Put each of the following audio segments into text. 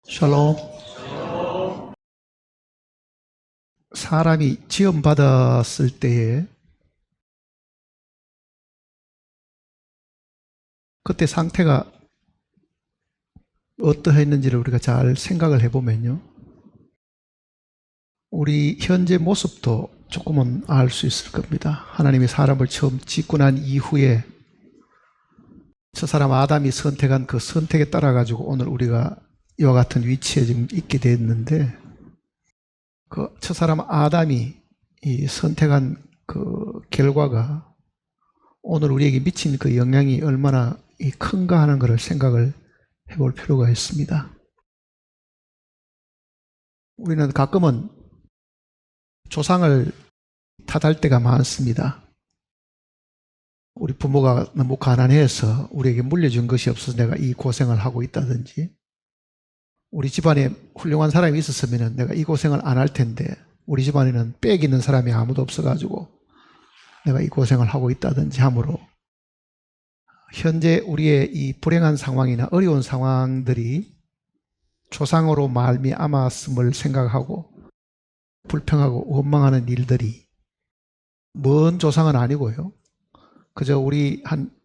샬롬. 사람이 지음받았을 때에 그때 상태가 어떠했는지를 우리가 잘 생각을 해보면요, 우리 현재 모습도 조금은 알 수 있을 겁니다. 하나님이 사람을 처음 짓고 난 이후에 저 사람 아담이 선택한 그 선택에 따라 가지고 오늘 우리가 이와 같은 위치에 지금 있게 됐는데, 그 저 사람 아담이 이 선택한 그 결과가 오늘 우리에게 미친 그 영향이 얼마나 큰가 하는 것을 생각을 해볼 필요가 있습니다. 우리는 가끔은 조상을 탓할 때가 많습니다. 우리 부모가 너무 가난해서 우리에게 물려준 것이 없어서 내가 이 고생을 하고 있다든지, 우리 집안에 훌륭한 사람이 있었으면 내가 이 고생을 안 할 텐데 우리 집안에는 빽 있는 사람이 아무도 없어가지고 내가 이 고생을 하고 있다든지 함으로 현재 우리의 이 불행한 상황이나 어려운 상황들이 조상으로 말미암았음을 생각하고 불평하고 원망하는 일들이 먼 조상은 아니고요, 그저 우리 한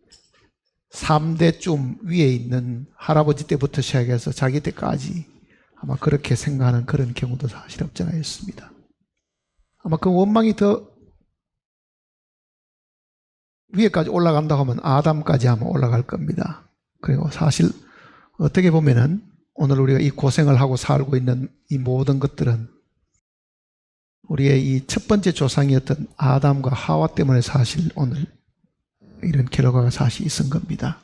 3대쯤 위에 있는 할아버지 때부터 시작해서 자기 때까지 아마 그렇게 생각하는 그런 경우도 사실 없지 않아 있습니다. 아마 그 원망이 더 위에까지 올라간다고 하면 아담까지 아마 올라갈 겁니다. 그리고 사실 어떻게 보면은 오늘 우리가 이 고생을 하고 살고 있는 이 모든 것들은 우리의 이 첫 번째 조상이었던 아담과 하와 때문에 사실 오늘 이런 결과가 사실 있은 겁니다.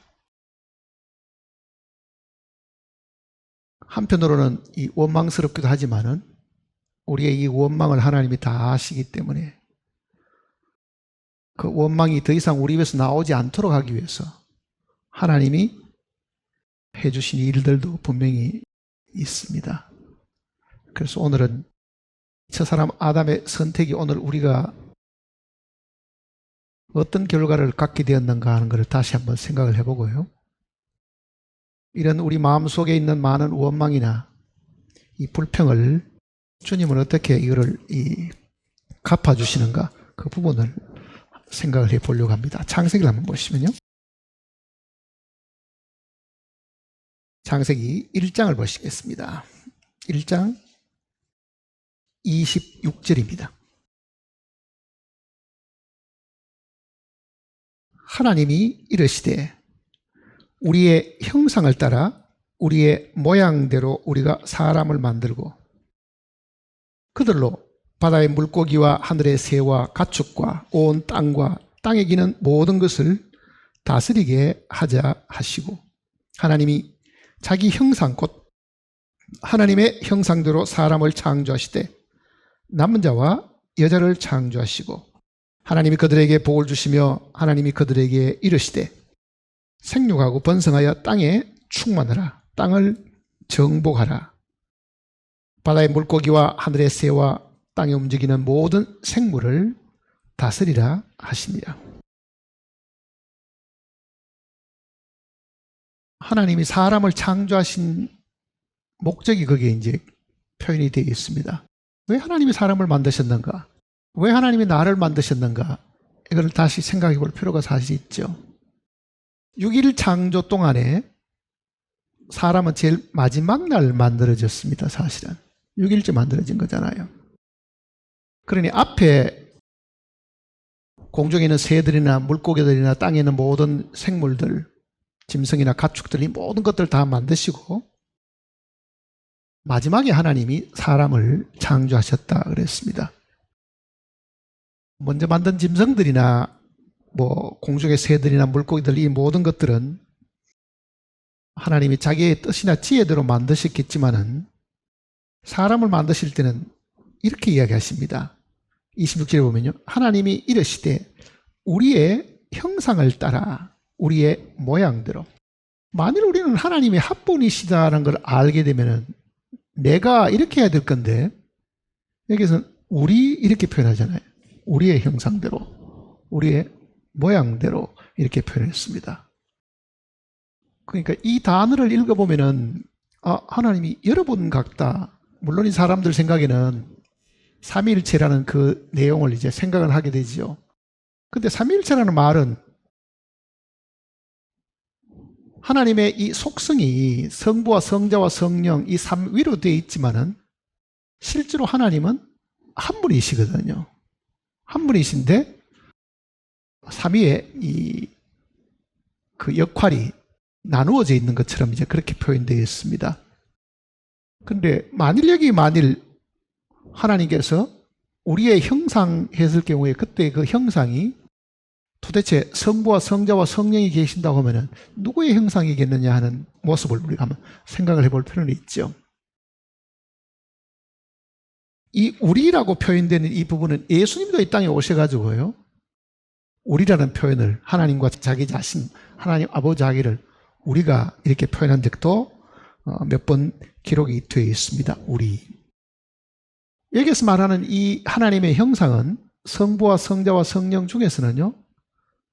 한편으로는 이 원망스럽기도 하지만은 우리의 이 원망을 하나님이 다 아시기 때문에 그 원망이 더 이상 우리 입에서 나오지 않도록 하기 위해서 하나님이 해주신 일들도 분명히 있습니다. 그래서 오늘은 저 사람 아담의 선택이 오늘 우리가 어떤 결과를 갖게 되었는가 하는 것을 다시 한번 생각을 해보고요, 이런 우리 마음속에 있는 많은 원망이나 이 불평을 주님은 어떻게 이거를 갚아주시는가, 그 부분을 생각을 해보려고 합니다. 창세기를 한번 보시면요, 창세기 1장을 보시겠습니다. 1장 26절입니다. 하나님이 이르시되 우리의 형상을 따라 우리의 모양대로 우리가 사람을 만들고 그들로 바다의 물고기와 하늘의 새와 가축과 온 땅과 땅에 기는 모든 것을 다스리게 하자 하시고, 하나님이 자기 형상 곧 하나님의 형상대로 사람을 창조하시되 남자와 여자를 창조하시고, 하나님이 그들에게 복을 주시며 하나님이 그들에게 이르시되 생육하고 번성하여 땅에 충만하라, 땅을 정복하라, 바다의 물고기와 하늘의 새와 땅에 움직이는 모든 생물을 다스리라 하시니라. 하나님이 사람을 창조하신 목적이 거기에 이제 표현이 되어 있습니다. 왜 하나님이 사람을 만드셨는가? 왜 하나님이 나를 만드셨는가? 이걸 다시 생각해 볼 필요가 사실 있죠. 6일 창조 동안에 사람은 제일 마지막 날 만들어졌습니다. 사실은 6일째 만들어진 거잖아요. 그러니 앞에 공중에 있는 새들이나 물고기들이나 땅에 있는 모든 생물들, 짐승이나 가축들, 이 모든 것들 다 만드시고 마지막에 하나님이 사람을 창조하셨다 그랬습니다. 먼저 만든 짐승들이나 공중의 새들이나 물고기들, 이 모든 것들은 하나님이 자기의 뜻이나 지혜대로 만드셨겠지만은 사람을 만드실 때는 이렇게 이야기하십니다. 26절에 보면요, 하나님이 이르시되 우리의 형상을 따라 우리의 모양대로. 만일 우리는 하나님이 합본이시다는 걸 알게 되면은 내가 이렇게 해야 될 건데, 여기서는 우리 이렇게 표현하잖아요. 우리의 형상대로, 우리의 모양대로 이렇게 표현했습니다. 그러니까 이 단어를 읽어보면은 하나님이 여러 분 같다. 물론 이 사람들 생각에는 삼위일체라는 그 내용을 이제 생각을 하게 되지요. 근데 삼위일체라는 말은 하나님의 이 속성이 성부와 성자와 성령 이 삼위로 되어 있지만은 실제로 하나님은 한 분이시거든요. 한 분이신데 삼위의 이 그 역할이 나누어져 있는 것처럼 이제 그렇게 표현되어 있습니다. 근데 만일 하나님께서 우리의 형상 했을 경우에 그때 그 형상이 도대체 성부와 성자와 성령이 계신다고 하면은 누구의 형상이겠느냐 하는 모습을 우리가 한번 생각을 해볼 필요는 있죠. 이 우리라고 표현되는 이 부분은 예수님도 이 땅에 오셔가지고요. 우리라는 표현을 하나님과 자기 자신, 하나님 아버지 자기를 우리가 이렇게 표현한 적도 몇 번 기록이 되어 있습니다. 우리. 여기서 말하는 이 하나님의 형상은 성부와 성자와 성령 중에서는요.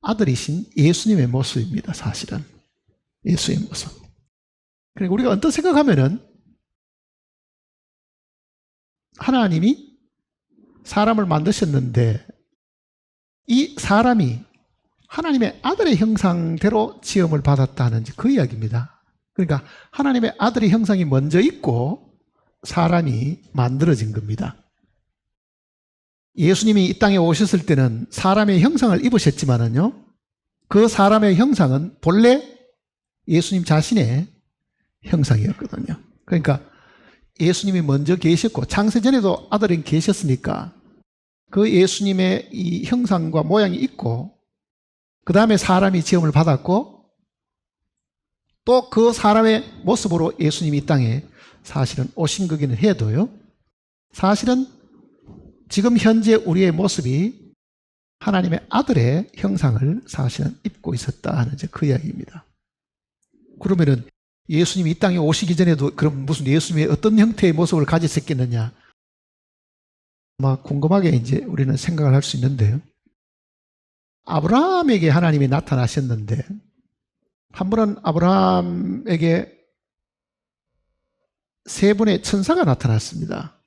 아들이신 예수님의 모습입니다. 사실은. 예수의 모습. 그러니까 우리가 언뜻 생각하면은 하나님이 사람을 만드셨는데 이 사람이 하나님의 아들의 형상대로 지음을 받았다는 그 이야기입니다. 그러니까 하나님의 아들의 형상이 먼저 있고 사람이 만들어진 겁니다. 예수님이 이 땅에 오셨을 때는 사람의 형상을 입으셨지만은요, 그 사람의 형상은 본래 예수님 자신의 형상이었거든요. 그러니까 예수님이 먼저 계셨고 창세전에도 아들은 계셨으니까 그 예수님의 이 형상과 모양이 있고 그 다음에 사람이 지음을 받았고 또 그 사람의 모습으로 예수님이 이 땅에 사실은 오신 거기는 해도요. 사실은 지금 현재 우리의 모습이 하나님의 아들의 형상을 사실은 입고 있었다 하는 그 이야기입니다. 그러면은 예수님이 이 땅에 오시기 전에도 그럼 무슨 예수님의 어떤 형태의 모습을 가졌었겠느냐? 아마 궁금하게 이제 우리는 생각을 할 수 있는데요. 아브라함에게 하나님이 나타나셨는데 한 번은 아브라함에게 세 분의 천사가 나타났습니다.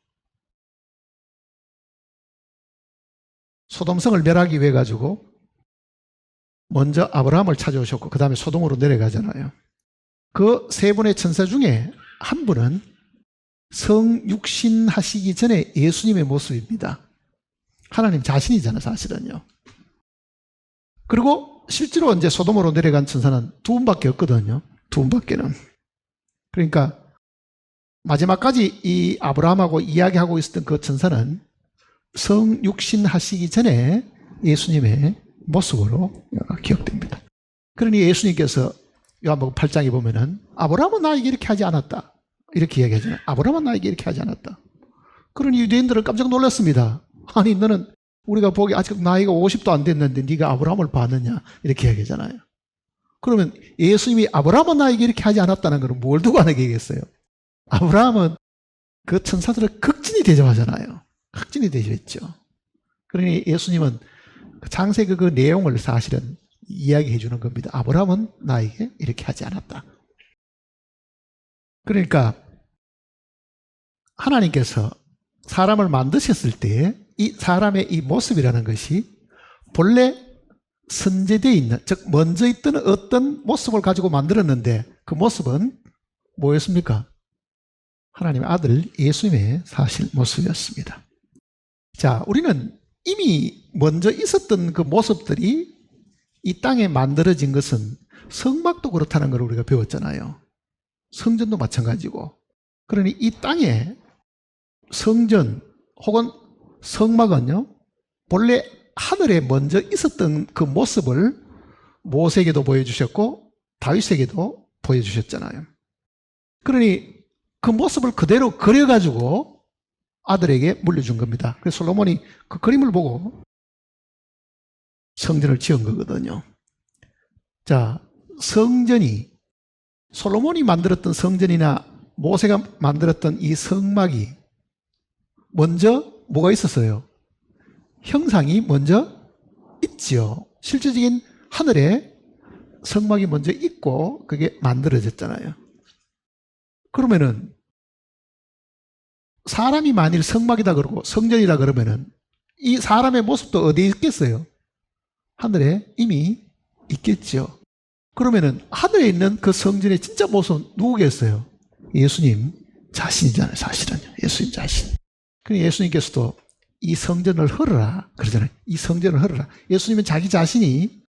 소돔성을 멸하기 위해 가지고 먼저 아브라함을 찾아오셨고 그 다음에 소돔으로 내려가잖아요. 그 세 분의 천사 중에 한 분은 성육신하시기 전에 예수님의 모습입니다. 하나님 자신이잖아요, 사실은요. 그리고 실제로 이제 소돔으로 내려간 천사는 두 분밖에 없거든요. 두 분밖에는. 그러니까 마지막까지 이 아브라함하고 이야기하고 있었던 그 천사는 성육신하시기 전에 예수님의 모습으로 기억됩니다. 그러니 예수님께서 요한복음 8장에 보면은 아브라함은 나에게 이렇게 하지 않았다. 이렇게 이야기하잖아요. 아브라함은 나에게 이렇게 하지 않았다. 그러니 유대인들은 깜짝 놀랐습니다. 아니 너는 우리가 보기 아직 나이가 50도 안 됐는데 네가 아브라함을 봤느냐 이렇게 이야기하잖아요. 그러면 예수님이 아브라함은 나에게 이렇게 하지 않았다는 것은 뭘 두고 하는 얘기겠어요? 아브라함은 그 천사들을 극진히 대접하잖아요. 극진히 대접했죠. 그러니 예수님은 창세기 그 내용을 사실은 이야기해 주는 겁니다. 아브라함은 나에게 이렇게 하지 않았다. 그러니까 하나님께서 사람을 만드셨을 때 이 사람의 이 모습이라는 것이 본래 선재되어 있는, 즉 먼저 있던 어떤 모습을 가지고 만들었는데 그 모습은 뭐였습니까? 하나님의 아들 예수님의 사실 모습이었습니다. 자, 우리는 이미 먼저 있었던 그 모습들이 이 땅에 만들어진 것은 성막도 그렇다는 걸 우리가 배웠잖아요. 성전도 마찬가지고. 그러니 이 땅에 성전 혹은 성막은요, 본래 하늘에 먼저 있었던 그 모습을 모세에게도 보여주셨고 다윗에게도 보여주셨잖아요. 그러니 그 모습을 그대로 그려가지고 아들에게 물려준 겁니다. 그래서 솔로몬이 그 그림을 보고 성전을 지은 거거든요. 자, 성전이 솔로몬이 만들었던 성전이나 모세가 만들었던 이 성막이 먼저 뭐가 있었어요? 형상이 먼저 있지요. 실질적인 하늘에 성막이 먼저 있고 그게 만들어졌잖아요. 그러면은 사람이 만일 성막이다 그러고 성전이다 그러면은 이 사람의 모습도 어디에 있겠어요? 하늘에 이미 있겠죠. 그러면은 하늘에 있는 그 성전의 진짜 모습은 누구겠어요? 예수님 자신이잖아요. 사실은요. 예수님 자신. 그러니까 예수님께서도 이 성전을 헐어라 그러잖아요. 이 성전을 헐어라. 예수님은 자기 자신이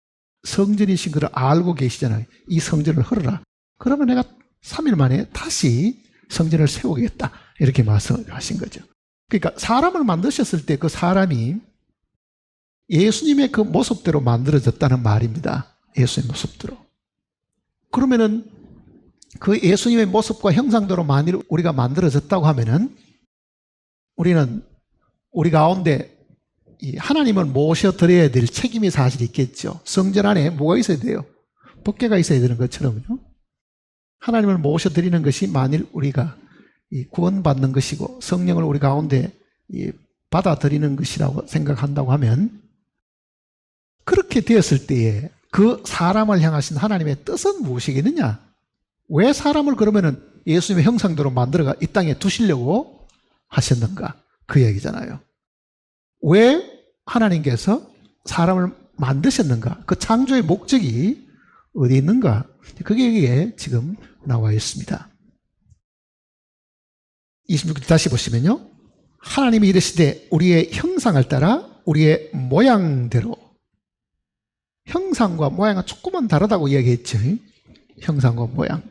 성전이신 것을 알고 계시잖아요. 이 성전을 헐어라. 그러면 내가 3일 만에 다시 성전을 세우겠다. 이렇게 말씀하신 거죠. 그러니까 사람을 만드셨을 때 그 사람이 예수님의 그 모습대로 만들어졌다는 말입니다. 예수님의 모습대로. 그러면은 그 예수님의 모습과 형상대로 만일 우리가 만들어졌다고 하면은 우리는 우리 가운데 이 하나님을 모셔드려야 될 책임이 사실 있겠죠. 성전 안에 뭐가 있어야 돼요? 법궤가 있어야 되는 것처럼요. 하나님을 모셔드리는 것이 만일 우리가 이 구원받는 것이고 성령을 우리 가운데 이 받아들이는 것이라고 생각한다고 하면 그렇게 되었을 때에 그 사람을 향하신 하나님의 뜻은 무엇이겠느냐? 왜 사람을 그러면은 예수님의 형상대로 만들어가 이 땅에 두시려고 하셨는가? 그 얘기잖아요. 왜 하나님께서 사람을 만드셨는가? 그 창조의 목적이 어디 있는가? 그게 여기에 지금 나와 있습니다. 26절 다시 보시면요. 하나님이 이르시되 우리의 형상을 따라 우리의 모양대로. 형상과 모양은 조금은 다르다고 이야기했죠. 형상과 모양.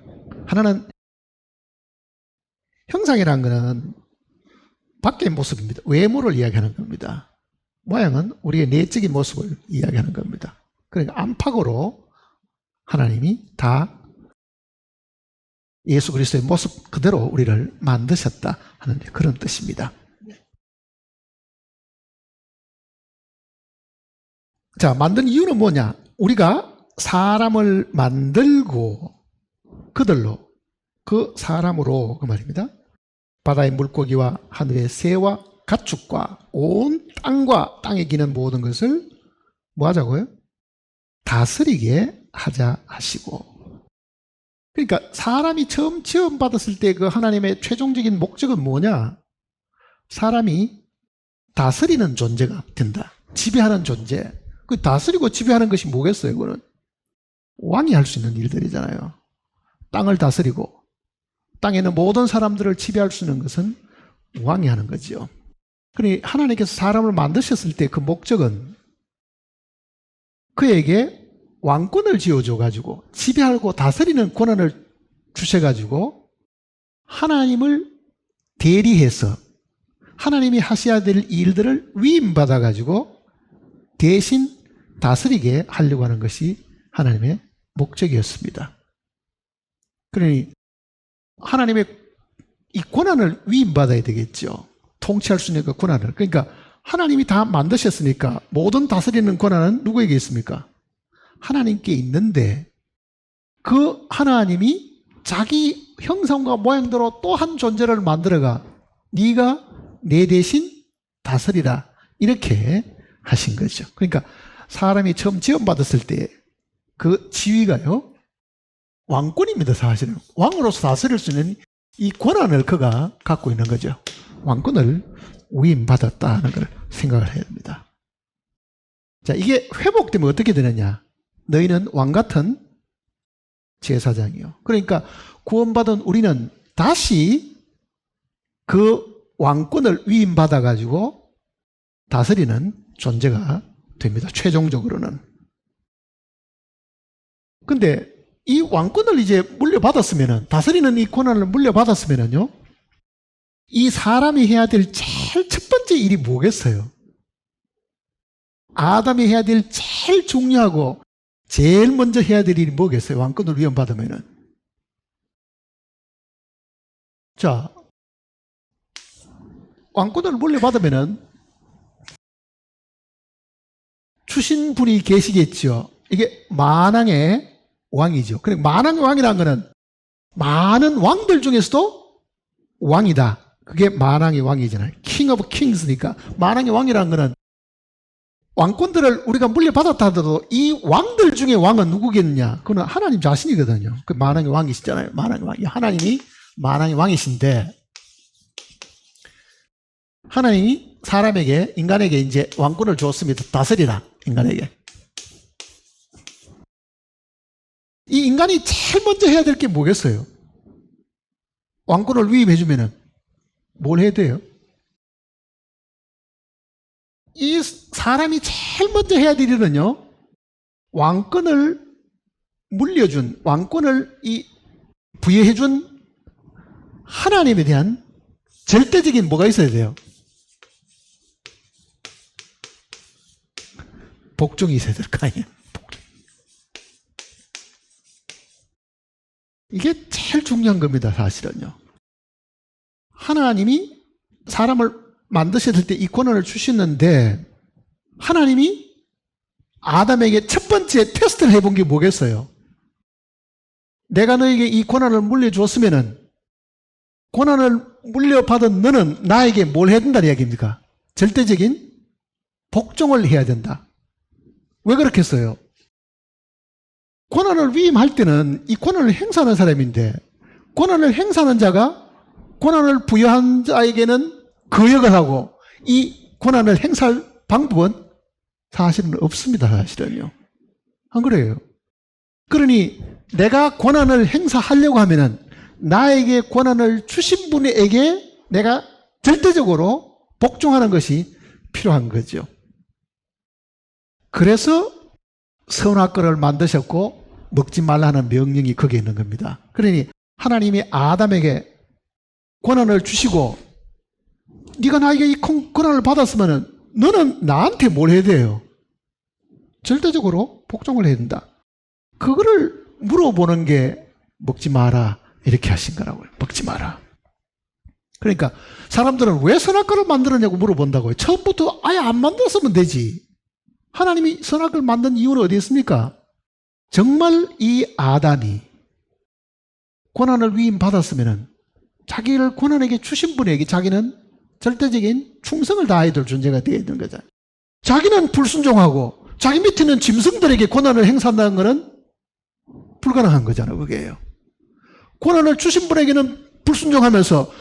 하나는 형상이라는 것은 밖의 모습입니다. 외모를 이야기하는 겁니다. 모양은 우리의 내적인 모습을 이야기하는 겁니다. 그러니까 안팎으로 하나님이 다 예수 그리스도의 모습 그대로 우리를 만드셨다 하는 그런 뜻입니다. 자, 만든 이유는 뭐냐? 우리가 사람을 만들고 그들로 그 사람으로 그 말입니다. 바다의 물고기와 하늘의 새와 가축과 온 땅과 땅에 기는 모든 것을 뭐 하자고요? 다스리게 하자 하시고. 그러니까 사람이 처음 지음받았을 때 그 하나님의 최종적인 목적은 뭐냐? 사람이 다스리는 존재가 된다. 지배하는 존재. 그 다스리고 지배하는 것이 뭐겠어요? 그거는 왕이 할 수 있는 일들이잖아요. 땅을 다스리고 땅에 있는 모든 사람들을 지배할 수 있는 것은 왕이 하는 거죠. 그러니 하나님께서 사람을 만드셨을 때 그 목적은 그에게 왕권을 지어줘가지고 지배하고 다스리는 권한을 주셔가지고 하나님을 대리해서 하나님이 하셔야 될 일들을 위임받아가지고 대신 다스리게 하려고 하는 것이 하나님의 목적이었습니다. 그러니 하나님의 이 권한을 위임받아야 되겠죠. 통치할 수 있는 그 권한을. 그러니까 하나님이 다 만드셨으니까 모든 다스리는 권한은 누구에게 있습니까? 하나님께 있는데 그 하나님이 자기 형상과 모양대로 또 한 존재를 만들어가 네가 내 대신 다스리라 이렇게 하신 거죠. 그러니까 사람이 처음 지원받았을 때 그 지위가요 왕권입니다. 사실은 왕으로서 다스릴 수 있는 이 권한을 그가 갖고 있는 거죠. 왕권을 위임받았다 하는 걸 생각을 해야 됩니다. 자, 이게 회복되면 어떻게 되느냐? 너희는 왕같은 제사장이요. 그러니까 구원받은 우리는 다시 그 왕권을 위임받아가지고 다스리는 존재가 됩니다. 최종적으로는. 근데 이 왕권을 이제 물려받았으면은, 다스리는 이 권한을 물려받았으면은요, 이 사람이 해야 될 제일 첫 번째 일이 뭐겠어요? 아담이 해야 될 제일 중요하고 제일 먼저 해야 될 일이 뭐겠어요? 왕권을 위임받으면은. 자, 왕권을 물려받으면은 주신 분이 계시겠죠. 이게 만왕의 왕이죠. 그러니까 만왕의 왕이라는 것은 많은 왕들 중에서도 왕이다. 그게 만왕의 왕이잖아요. King of Kings니까. 만왕의 왕이라는 것은 왕권들을 우리가 물려받았다 하더라도 이 왕들 중에 왕은 누구겠느냐? 그건 하나님 자신이거든요. 그 만왕의 왕이시잖아요. 만왕의 왕이. 하나님이 만왕의 왕이신데 하나님이 사람에게 인간에게 이제 왕권을 주었습니다. 다스리라 인간에게. 이 인간이 제일 먼저 해야 될 게 뭐겠어요? 왕권을 위임해 주면은 뭘 해야 돼요? 이 사람이 제일 먼저 해야 될 일은요, 왕권을 물려준, 왕권을 부여해준 하나님에 대한 절대적인 뭐가 있어야 돼요? 복종이 있어야 될 거 아니에요? 복종. 이게 제일 중요한 겁니다, 사실은요. 하나님이 사람을 만드셨을 때 이 권한을 주셨는데 하나님이 아담에게 첫 번째 테스트를 해본 게 뭐겠어요? 내가 너에게 이 권한을 물려주었으면은 권한을 물려받은 너는 나에게 뭘 해야 된다는 이야기입니까? 절대적인 복종을 해야 된다. 왜 그렇게 했어요? 권한을 위임할 때는 이 권한을 행사하는 사람인데 권한을 행사하는 자가 권한을 부여한 자에게는 거역을 하고 이 권한을 행사할 방법은 사실은 없습니다. 사실은요. 안 그래요? 그러니 내가 권한을 행사하려고 하면은 나에게 권한을 주신 분에게 내가 절대적으로 복종하는 것이 필요한 거죠. 그래서 선악과를 만드셨고 먹지 말라는 명령이 거기에 있는 겁니다. 그러니 하나님이 아담에게 권한을 주시고 네가 나에게 이 권한을 받았으면 너는 나한테 뭘 해야 돼요? 절대적으로 복종을 해야 된다. 그거를 물어보는 게 먹지 마라 이렇게 하신 거라고요. 먹지 마라. 그러니까 사람들은 왜 선악과를 만들었냐고 물어본다고요. 처음부터 아예 안 만들었으면 되지. 하나님이 선악과를 만든 이유는 어디 있습니까? 정말 이 아담이 권한을 위임받았으면 자기를 권한에게 주신 분에게 자기는 절대적인 충성을 다해야 될 존재가 되어야 되는 거잖아요. 자기는 불순종하고 자기 밑에 있는 짐승들에게 권한을 행사한다는 것은 불가능한 거잖아요. 그게요. 권한을 주신 분에게는 불순종하면서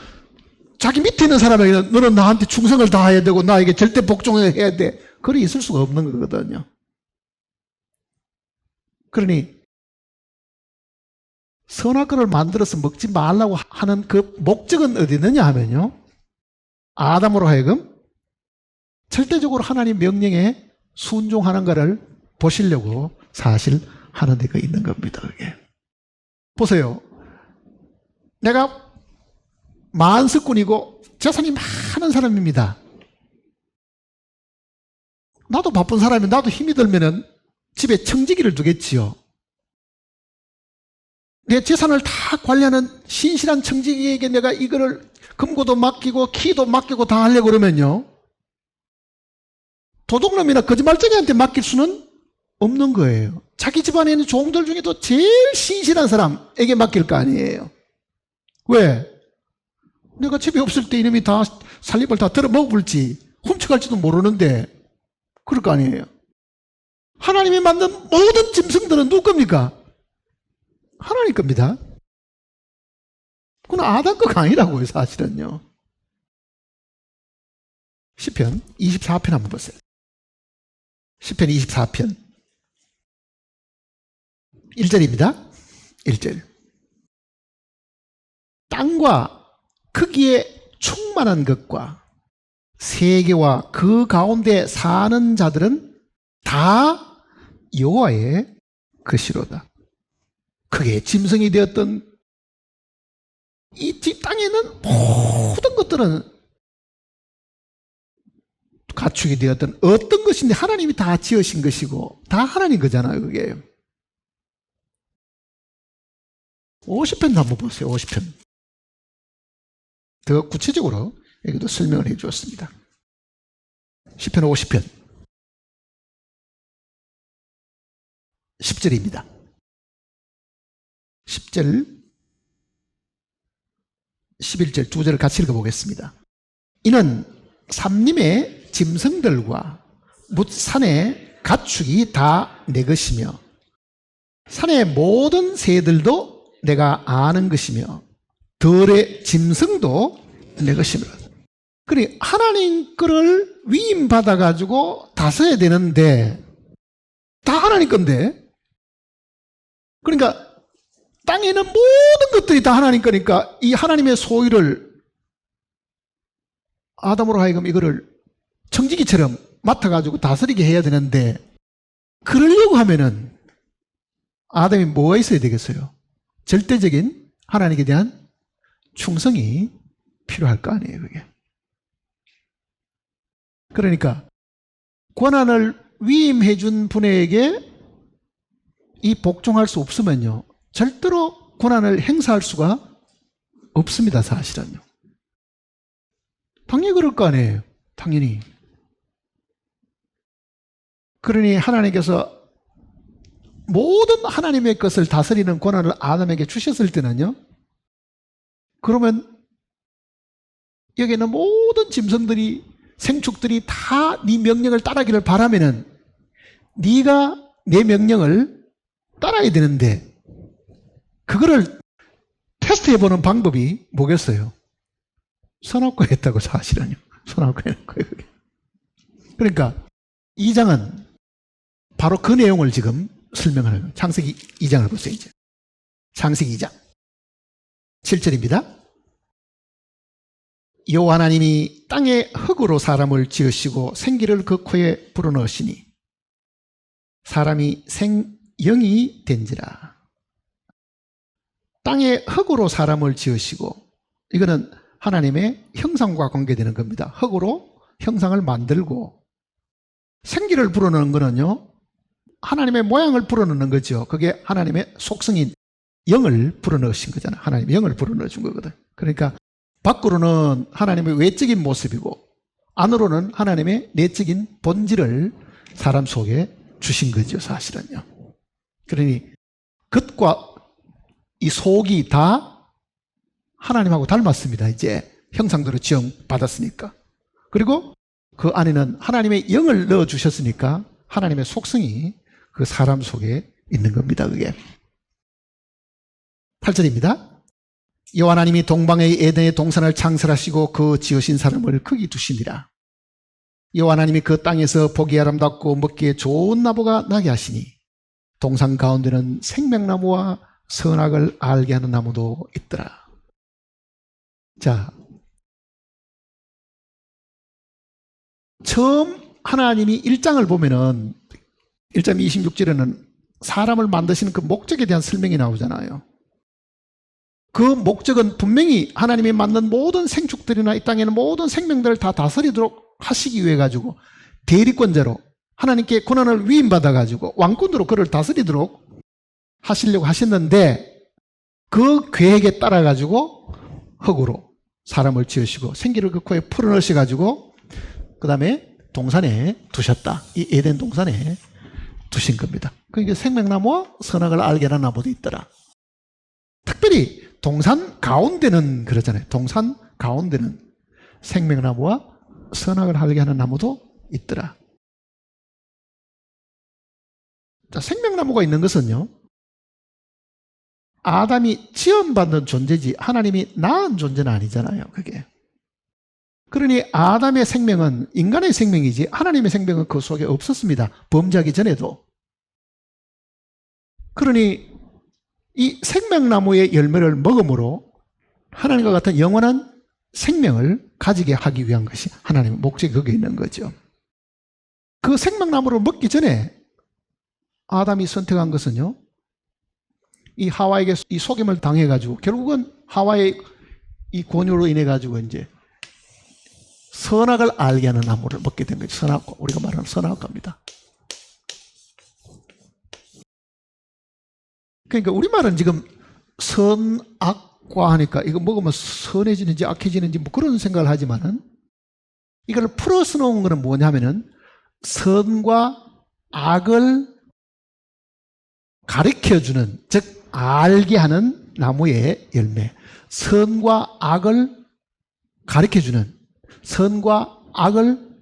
자기 밑에 있는 사람에게는 너는 나한테 충성을 다해야 되고 나에게 절대 복종해야 돼. 그리 있을 수가 없는 거거든요. 그러니 선악과를 만들어서 먹지 말라고 하는 그 목적은 어디 있느냐 하면요, 아담으로 하여금 절대적으로 하나님 명령에 순종하는 것을 보시려고 사실 하는 데가 있는 겁니다. 그게. 보세요. 내가 만석군이고 재산이 많은 사람입니다. 나도 바쁜 사람이 나도 힘이 들면은 집에 청지기를 두겠지요. 내 재산을 다 관리하는 신실한 청지기에게 내가 이거를 금고도 맡기고 키도 맡기고 다 하려고 그러면요, 도둑놈이나 거짓말쟁이한테 맡길 수는 없는 거예요. 자기 집안에 있는 종들 중에도 제일 신실한 사람에게 맡길 거 아니에요. 왜? 내가 집에 없을 때 이놈이 다 살림을 다 들어 먹을지 훔쳐갈지도 모르는데 그럴 거 아니에요. 하나님이 만든 모든 짐승들은 누구 겁니까? 하나님 겁니다. 그건 아담 거가 아니라고요, 사실은요. 시편 24편 한번 보세요. 시편 24편 1절입니다. 1절. 땅과 크기에 충만한 것과 세계와 그 가운데 사는 자들은 다 여호와의 것이로다. 그게 짐승이 되었던 이 땅에 있는 모든 것들은 가축이 되었던 어떤 것인데 하나님이 다 지으신 것이고 다 하나님 거잖아요. 그게. 50편도 한번 보세요. 50편. 더 구체적으로 여기도 설명을 해 주었습니다. 시편 50편 10절입니다. 10절 11절 두 절을 같이 읽어보겠습니다. 이는 삼림의 짐승들과 뭇산의 가축이 다 내 것이며 산의 모든 새들도 내가 아는 것이며 들의 짐승도 내 것이라. 그러니 하나님 거를 위임받아가지고 다스려야 되는데 다 하나님 건데, 그러니까 땅에 있는 모든 것들이 다 하나님 거니까 이 하나님의 소유를 아담으로 하여금 이거를 청지기처럼 맡아가지고 다스리게 해야 되는데, 그러려고 하면은 아담이 뭐가 있어야 되겠어요? 절대적인 하나님에 대한 충성이 필요할 거 아니에요, 그게. 그러니까 권한을 위임해 준 분에게 이 복종할 수 없으면요, 절대로 권한을 행사할 수가 없습니다, 사실은요. 당연히 그럴 거 아니에요, 당연히. 그러니 하나님께서 모든 하나님의 것을 다스리는 권한을 아담에게 주셨을 때는요, 그러면 여기 있는 모든 짐승들이, 생축들이 다 네 명령을 따르기를 바라면은 네가 내 명령을 따라야 되는데, 그거를 테스트해보는 방법이 뭐겠어요? 선악과 했다고, 사실은요. 선악과 했는 거예요, 그게. 그러니까 2장은 바로 그 내용을 지금 설명하는 거예요. 창세기 2장을 보세요, 이제. 창세기 2장 7절입니다. 여호와 하나님이 땅에 흙으로 사람을 지으시고 생기를 그 코에 불어넣으시니 사람이 생영이 된지라. 땅에 흙으로 사람을 지으시고, 이거는 하나님의 형상과 관계되는 겁니다. 흙으로 형상을 만들고, 생기를 불어넣는 거는요, 하나님의 모양을 불어넣는 거죠. 그게 하나님의 속성인 영을 불어넣으신 거잖아요. 하나님의 영을 불어넣어 준 거거든. 그러니까 밖으로는 하나님의 외적인 모습이고 안으로는 하나님의 내적인 본질을 사람 속에 주신 거죠, 사실은요. 그러니 겉과 이 속이 다 하나님하고 닮았습니다. 이제 형상대로 지음받았으니까. 그리고 그 안에는 하나님의 영을 넣어주셨으니까 하나님의 속성이 그 사람 속에 있는 겁니다, 그게. 8절입니다. 여호와 하나님이 동방의 에덴의 동산을 창설하시고 그 지으신 사람을 거기 두시니라. 여호와 하나님이 그 땅에서 보기 아름답고 먹기에 좋은 나무가 나게 하시니 동산 가운데는 생명나무와 선악을 알게 하는 나무도 있더라. 자, 처음 하나님이 1장을 보면은 1장 26절에는 사람을 만드시는 그 목적에 대한 설명이 나오잖아요. 그 목적은 분명히 하나님이 만든 모든 생축들이나 이 땅에는 모든 생명들을 다 다스리도록 하시기 위해 가지고 대리권자로 하나님께 권한을 위임받아 가지고 왕권으로 그를 다스리도록 하시려고 하셨는데, 그 계획에 따라 가지고 흙으로 사람을 지으시고 생기를 그 코에 풀어넣으셔 가지고 그 다음에 동산에 두셨다. 이 에덴 동산에 두신 겁니다. 그러니까 생명나무와 선악을 알게 하는 나무도 있더라. 특별히 동산 가운데는 그러잖아요. 동산 가운데는 생명나무와 선악을 알게 하는 나무도 있더라. 자, 생명나무가 있는 것은요, 아담이 지음받는 존재지 하나님이 낳은 존재는 아니잖아요, 그게. 그러니 아담의 생명은 인간의 생명이지 하나님의 생명은 그 속에 없었습니다. 범죄하기 전에도. 그러니 이 생명나무의 열매를 먹음으로 하나님과 같은 영원한 생명을 가지게 하기 위한 것이 하나님의 목적이 거기에 있는 거죠. 그 생명나무를 먹기 전에 아담이 선택한 것은요, 이 하와에게 이 속임을 당해가지고 결국은 하와의 이 권유로 인해가지고 이제 선악을 알게 하는 나무를 먹게 된 거죠. 선악과, 우리가 말하는 선악과입니다. 그러니까 우리말은 지금 선악과 하니까 이거 먹으면 선해지는지 악해지는지 뭐 그런 생각을 하지만은, 이걸 풀어서 놓은 거는 뭐냐면은 선과 악을 가르쳐주는, 즉 알게 하는 나무의 열매, 선과 악을 가르쳐주는, 선과 악을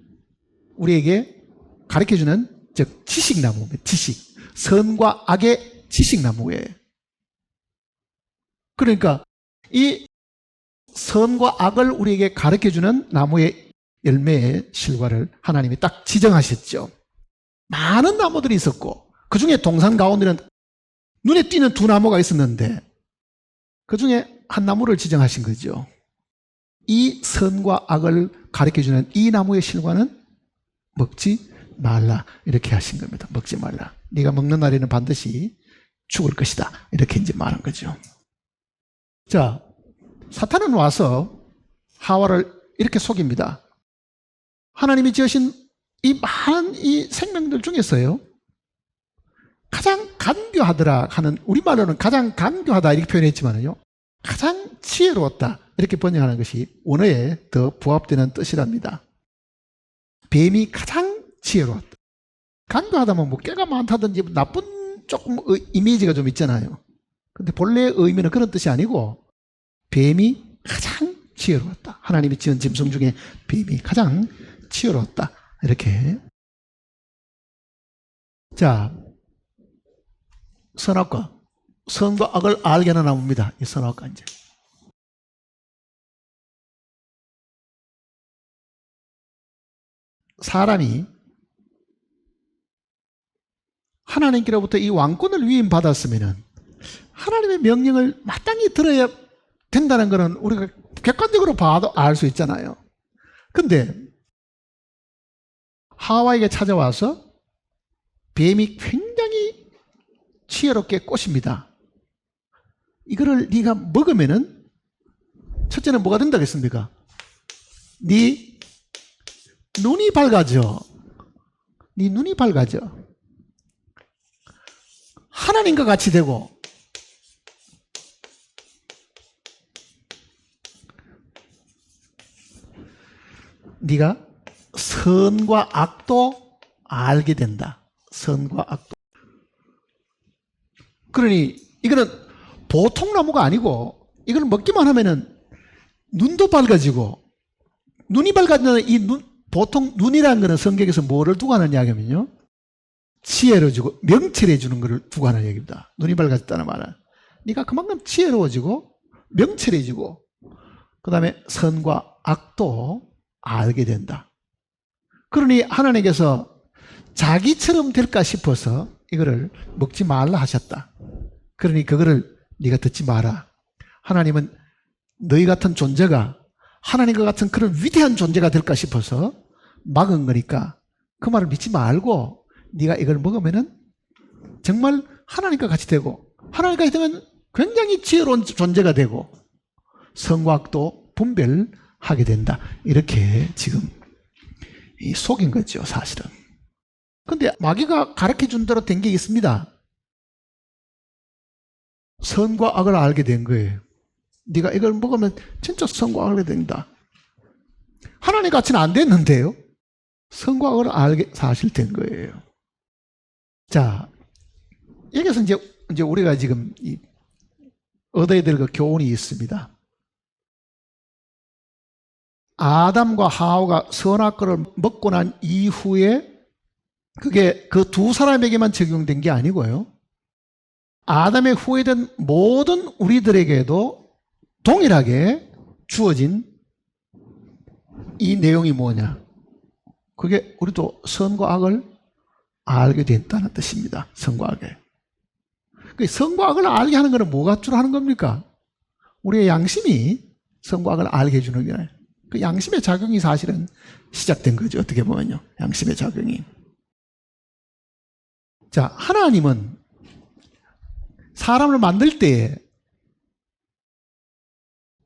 우리에게 가르쳐주는, 즉 지식나무입니다. 지식, 선과 악의 지식나무예요. 그러니까 이 선과 악을 우리에게 가르쳐주는 나무의 열매의 실과를 하나님이 딱 지정하셨죠. 많은 나무들이 있었고 그 중에 동산 가운데는 눈에 띄는 두 나무가 있었는데 그 중에 한 나무를 지정하신 거죠. 이 선과 악을 가르쳐주는 이 나무의 실과는 먹지 말라 이렇게 하신 겁니다. 먹지 말라. 네가 먹는 날에는 반드시 죽을 것이다. 이렇게 이제 말한 거죠. 자, 사탄은 와서 하와를 이렇게 속입니다. 하나님이 지으신 이 많은 이 생명들 중에서요, 가장 간교하더라 하는, 우리말로는 가장 간교하다 이렇게 표현했지만요, 가장 지혜로웠다 이렇게 번역하는 것이 원어에 더 부합되는 뜻이랍니다. 뱀이 가장 지혜로웠다. 간교하다면 뭐 깨가 많다든지 나쁜 조금 이미지가 좀 있잖아요. 근데 본래의 의미는 그런 뜻이 아니고 뱀이 가장 지혜로웠다. 하나님이 지은 짐승 중에 뱀이 가장 지혜로웠다. 이렇게. 자, 선악과, 선과 악을 알게 하는 나무입니다. 이 선악과 이제. 사람이 하나님께로부터 이 왕권을 위임받았으면 하나님의 명령을 마땅히 들어야 된다는 것은 우리가 객관적으로 봐도 알 수 있잖아요. 근데 하와에게 찾아와서 뱀이 굉장히 지혜롭게 꼬십니다. 이거를 네가 먹으면은 첫째는 뭐가 된다고 했습니까? 네 눈이 밝아져. 네 눈이 밝아져. 하나님과 같이 되고 네가 선과 악도 알게 된다. 선과 악도. 그러니 이거는 보통 나무가 아니고 이걸 먹기만 하면은 눈도 밝아지고, 눈이 밝아지는 이 눈, 보통 눈이라는 것은 성경에서 뭐를 두고 하는 이야기냐면요, 지혜로워지고 명철해지는 것을 두고 하는 얘기입니다. 눈이 밝아졌다는 말은 네가 그만큼 지혜로워지고 명철해지고 그 다음에 선과 악도 알게 된다. 그러니 하나님께서 자기처럼 될까 싶어서 이거를 먹지 말라 하셨다. 그러니 그거를 네가 듣지 마라. 하나님은 너희 같은 존재가 하나님과 같은 그런 위대한 존재가 될까 싶어서 막은 거니까 그 말을 믿지 말고 네가 이걸 먹으면은 정말 하나님과 같이 되고, 하나님과 같이 되면 굉장히 지혜로운 존재가 되고 선과 악도 분별하게 된다. 이렇게 지금 속인 거죠, 사실은. 근데 마귀가 가르쳐 준 대로 된 게 있습니다. 선과 악을 알게 된 거예요. 네가 이걸 먹으면 진짜 선과 악을 알게 된다. 하나님 같이는 안 됐는데요, 선과 악을 알게 사실 된 거예요. 자, 여기서 이제 우리가 지금 얻어야 될 그 교훈이 있습니다. 아담과 하와가 선악과를 먹고 난 이후에 그게 그 두 사람에게만 적용된 게 아니고요, 아담의 후회된 모든 우리들에게도 동일하게 주어진 이 내용이 뭐냐? 그게 우리도 선과 악을 알게 됐다는 뜻입니다. 선과 악을. 선과 악을 알게 하는 것은 뭐가 주로 하는 겁니까? 우리의 양심이 선과 악을 알게 해주는 거예요. 그 양심의 작용이 사실은 시작된 거죠. 어떻게 보면요, 양심의 작용이. 자, 하나님은 사람을 만들 때에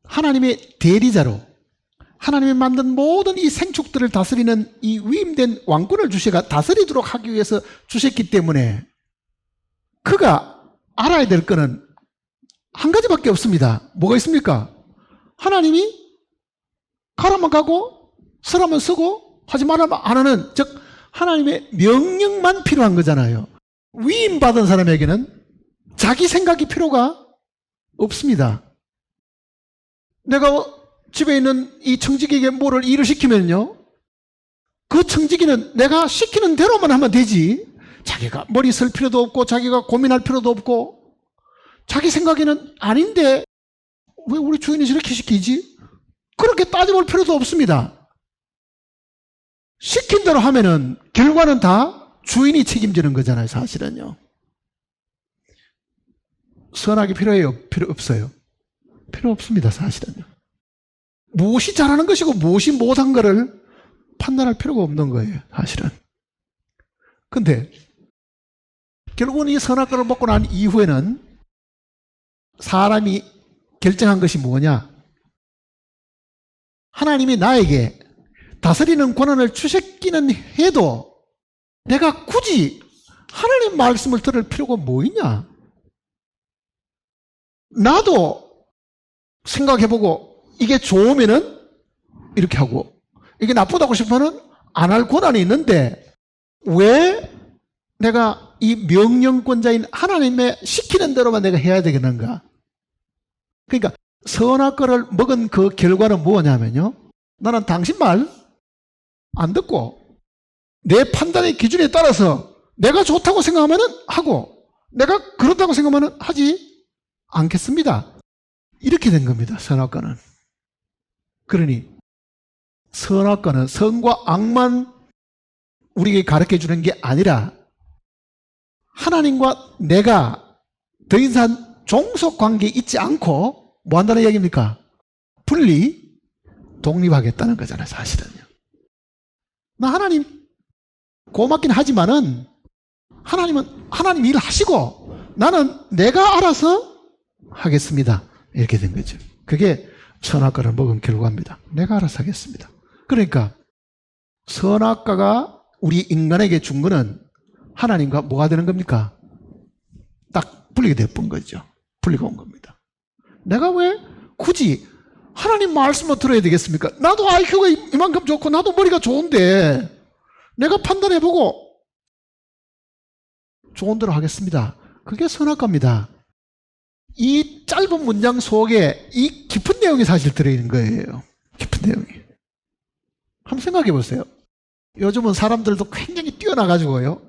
하나님의 대리자로 하나님이 만든 모든 이 생축들을 다스리는 이 위임된 왕권을 주셔가 다스리도록 하기 위해서 주셨기 때문에 그가 알아야 될 거는 한 가지밖에 없습니다. 뭐가 있습니까? 하나님이 가라면 가고 서라면 서고 하지 말라면 안 하는, 즉 하나님의 명령만 필요한 거잖아요. 위임받은 사람에게는 자기 생각이 필요가 없습니다. 내가 집에 있는 이 청지기에게 뭐를 일을 시키면요, 그 청지기는 내가 시키는 대로만 하면 되지, 자기가 머리 쓸 필요도 없고 자기가 고민할 필요도 없고 자기 생각에는 아닌데 왜 우리 주인이 저렇게 시키지? 그렇게 따져볼 필요도 없습니다. 시킨 대로 하면은 결과는 다 주인이 책임지는 거잖아요, 사실은요. 선악이 필요해요? 필요 없어요? 필요 없습니다, 사실은요. 무엇이 잘하는 것이고 무엇이 못한 거를 판단할 필요가 없는 거예요, 사실은. 근데 결국은 이 선악과를 먹고 난 이후에는 사람이 결정한 것이 뭐냐? 하나님이 나에게 다스리는 권한을 주셨기는 해도 내가 굳이 하나님 말씀을 들을 필요가 뭐 있냐? 나도 생각해보고 이게 좋으면은 이렇게 하고 이게 나쁘다고 싶으면 안 할 권한이 있는데 왜 내가 이 명령권자인 하나님의 시키는 대로만 내가 해야 되겠는가? 그러니까 선악과를 먹은 그 결과는 뭐냐면요, 나는 당신 말 안 듣고 내 판단의 기준에 따라서 내가 좋다고 생각하면 하고 내가 그렇다고 생각하면 하지 않겠습니다. 이렇게 된 겁니다, 선악과는. 그러니 선악과는 선과 악만 우리에게 가르쳐 주는 게 아니라 하나님과 내가 더 이상 종속 관계에 있지 않고 뭐 한다는 이야기입니까? 분리, 독립하겠다는 거잖아요, 사실은요. 나 하나님 고맙긴 하지만은 하나님은 하나님 일 하시고 나는 내가 알아서 하겠습니다. 이렇게 된 거죠. 그게 선악과를 먹은 결과입니다. 내가 알아서 하겠습니다. 그러니까 선악과가 우리 인간에게 준 거는 하나님과 뭐가 되는 겁니까? 딱 분리가 되어본 거죠. 분리가 온 겁니다. 내가 왜 굳이 하나님 말씀을 들어야 되겠습니까? 나도 IQ가 이만큼 좋고 나도 머리가 좋은데 내가 판단해보고 좋은 대로 하겠습니다. 그게 선악과입니다. 이 짧은 문장 속에 이 깊은 내용이 사실 들어있는 거예요. 깊은 내용이. 한번 생각해 보세요. 요즘은 사람들도 굉장히 뛰어나가지고요,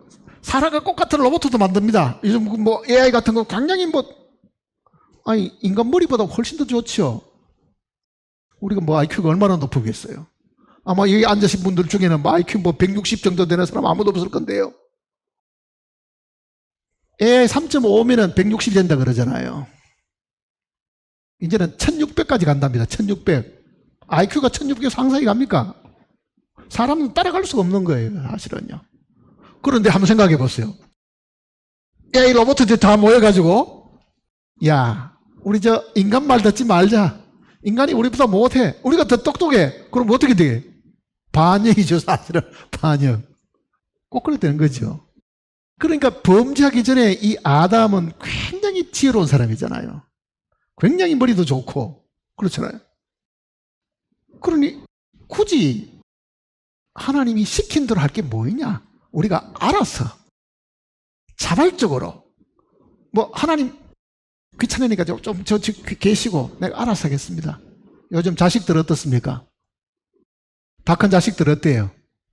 사람과 똑같은 로봇도 만듭니다. 요즘 뭐 AI 같은 거 굉장히 아니 인간 머리보다 훨씬 더 좋죠. 우리가 뭐 IQ가 얼마나 높겠어요. 아마 여기 앉으신 분들 중에는 뭐 IQ 160 정도 되는 사람 아무도 없을 건데요. AI 3.5면은 160 된다 그러잖아요. 이제는 1600까지 간답니다. 1600. IQ가 1600 상상이 갑니까? 사람은 따라갈 수가 없는 거예요, 사실은요. 그런데 한번 생각해 보세요. AI 로봇들 다 모여가지고, 야, 우리 저 인간 말 듣지 말자. 인간이 우리보다 못해. 우리가 더 똑똑해. 그럼 어떻게 돼? 반영이죠, 사실은. 반영. 꼭 그렇게 되는 거죠. 그러니까 범죄하기 전에 이 아담은 굉장히 지혜로운 사람이잖아요. 굉장히 머리도 좋고 그렇잖아요. 그러니 굳이 하나님이 시킨 대로 할 게 뭐냐? 우리가 알아서 자발적으로 뭐 하나님 귀찮으니까 좀 저 계시고 내가 알아서 하겠습니다. 요즘 자식들 어떻습니까? 다 큰 자식들 어때요?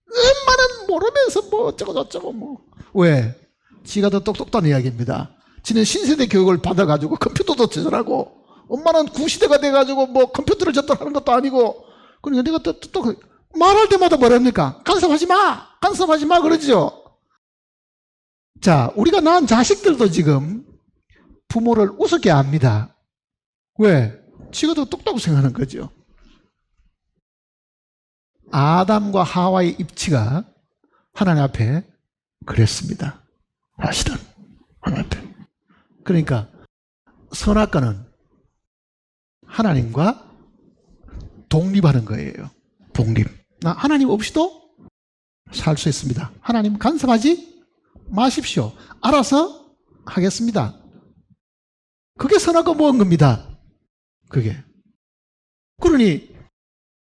엄마는 모르면서 뭐 어쩌고 저쩌고 뭐. 왜? 지가 더 똑똑하다는 이야기입니다. 지는 신세대 교육을 받아가지고 컴퓨터도 제절하고 엄마는 구시대가 돼가지고 뭐 컴퓨터를 접근하는 것도 아니고, 그러니까 내가 또 말할 때마다 뭐랍니까? 간섭하지 마! 간섭하지 마! 그러죠? 자, 우리가 낳은 자식들도 지금 부모를 우습게 합니다. 왜? 지가 더 똑똑하고 생각하는 거죠. 아담과 하와의 입지가 하나님 앞에 그랬습니다. 사실은 하나님 앞에. 그러니까 선악과는 하나님과 독립하는 거예요. 독립. 나 하나님 없이도 살 수 있습니다. 하나님 간섭하지 마십시오. 알아서 하겠습니다. 그게 선악과 먹은 겁니다. 그게. 그러니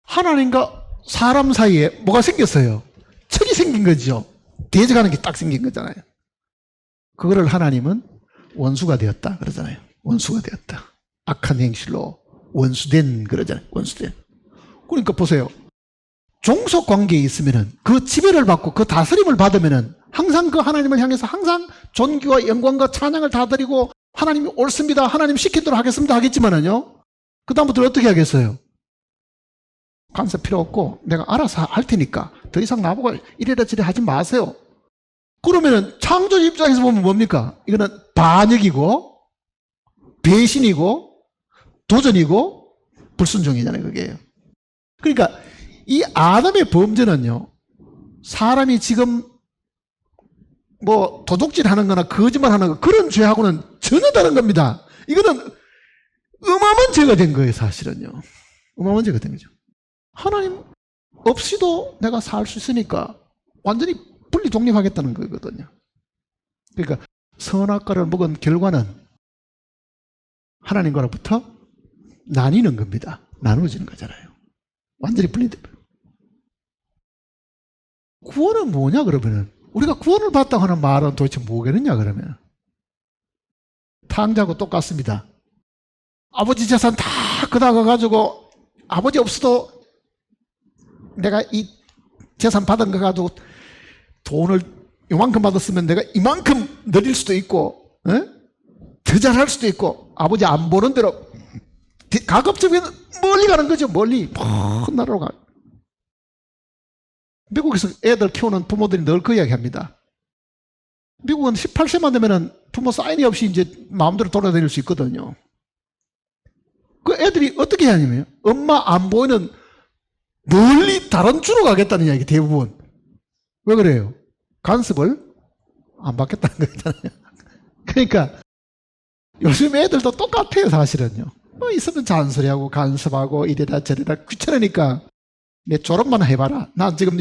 하나님과 사람 사이에 뭐가 생겼어요? 척이 생긴 거죠. 대적하는 게 딱 생긴 거잖아요. 그거를 하나님은 원수가 되었다 그러잖아요. 원수가 되었다. 악한 행실로 원수된 그러잖아요. 원수된. 그러니까 보세요. 종속 관계에 있으면은 그 지배를 받고 그 다스림을 받으면은 항상 그 하나님을 향해서 항상 존귀와 영광과 찬양을 다 드리고 하나님이 옳습니다. 하나님 시킨 대로 하겠습니다. 하겠지만은요. 그다음부터 어떻게 하겠어요? 간섭 필요 없고 내가 알아서 할 테니까 더 이상 나보고 이래라 저래 하지 마세요. 그러면은 창조 입장에서 보면 뭡니까? 이거는 반역이고 배신이고 도전이고 불순종이잖아요, 그게. 그러니까 이 아담의 범죄는요, 사람이 지금 뭐 도둑질 하는 거나 거짓말 하는 거 그런 죄하고는 전혀 다른 겁니다. 이거는 어마어마한 죄가 된 거예요, 사실은요. 어마어마한 죄가 된 거죠. 하나님 없이도 내가 살 수 있으니까 완전히 분리 독립하겠다는 거거든요. 그러니까 선악과를 먹은 결과는 하나님과로부터 나뉘는 겁니다. 나누어지는 거잖아요. 완전히 분리됩니다. 구원은 뭐냐 그러면은, 우리가 구원을 받다고 하는 말은 도대체 뭐겠느냐 그러면, 탕자하고 똑같습니다. 아버지 재산 다 걷어가 가지고 아버지 없어도 내가 이 재산 받은 거 가지고 돈을 이만큼 받았으면 내가 이만큼 늘릴 수도 있고, 더 잘할 수도 있고, 아버지 안 보는 대로 가급적이면 멀리 가는 거죠. 멀리 먼 나라로 가. 미국에서 애들 키우는 부모들이 늘 그 이야기 합니다. 미국은 18세만 되면은 부모 사인이 없이 이제 마음대로 돌아다닐 수 있거든요. 그 애들이 어떻게 하냐면 엄마 안 보이는 멀리 다른 주로 가겠다는 이야기, 대부분. 왜 그래요? 간섭을 안 받겠다는 거잖아요. 그러니까 요즘 애들도 똑같아요, 사실은요. 뭐 있으면 잔소리하고 간섭하고 이래라 저래라 귀찮으니까 내 졸업만 해봐라. 난 지금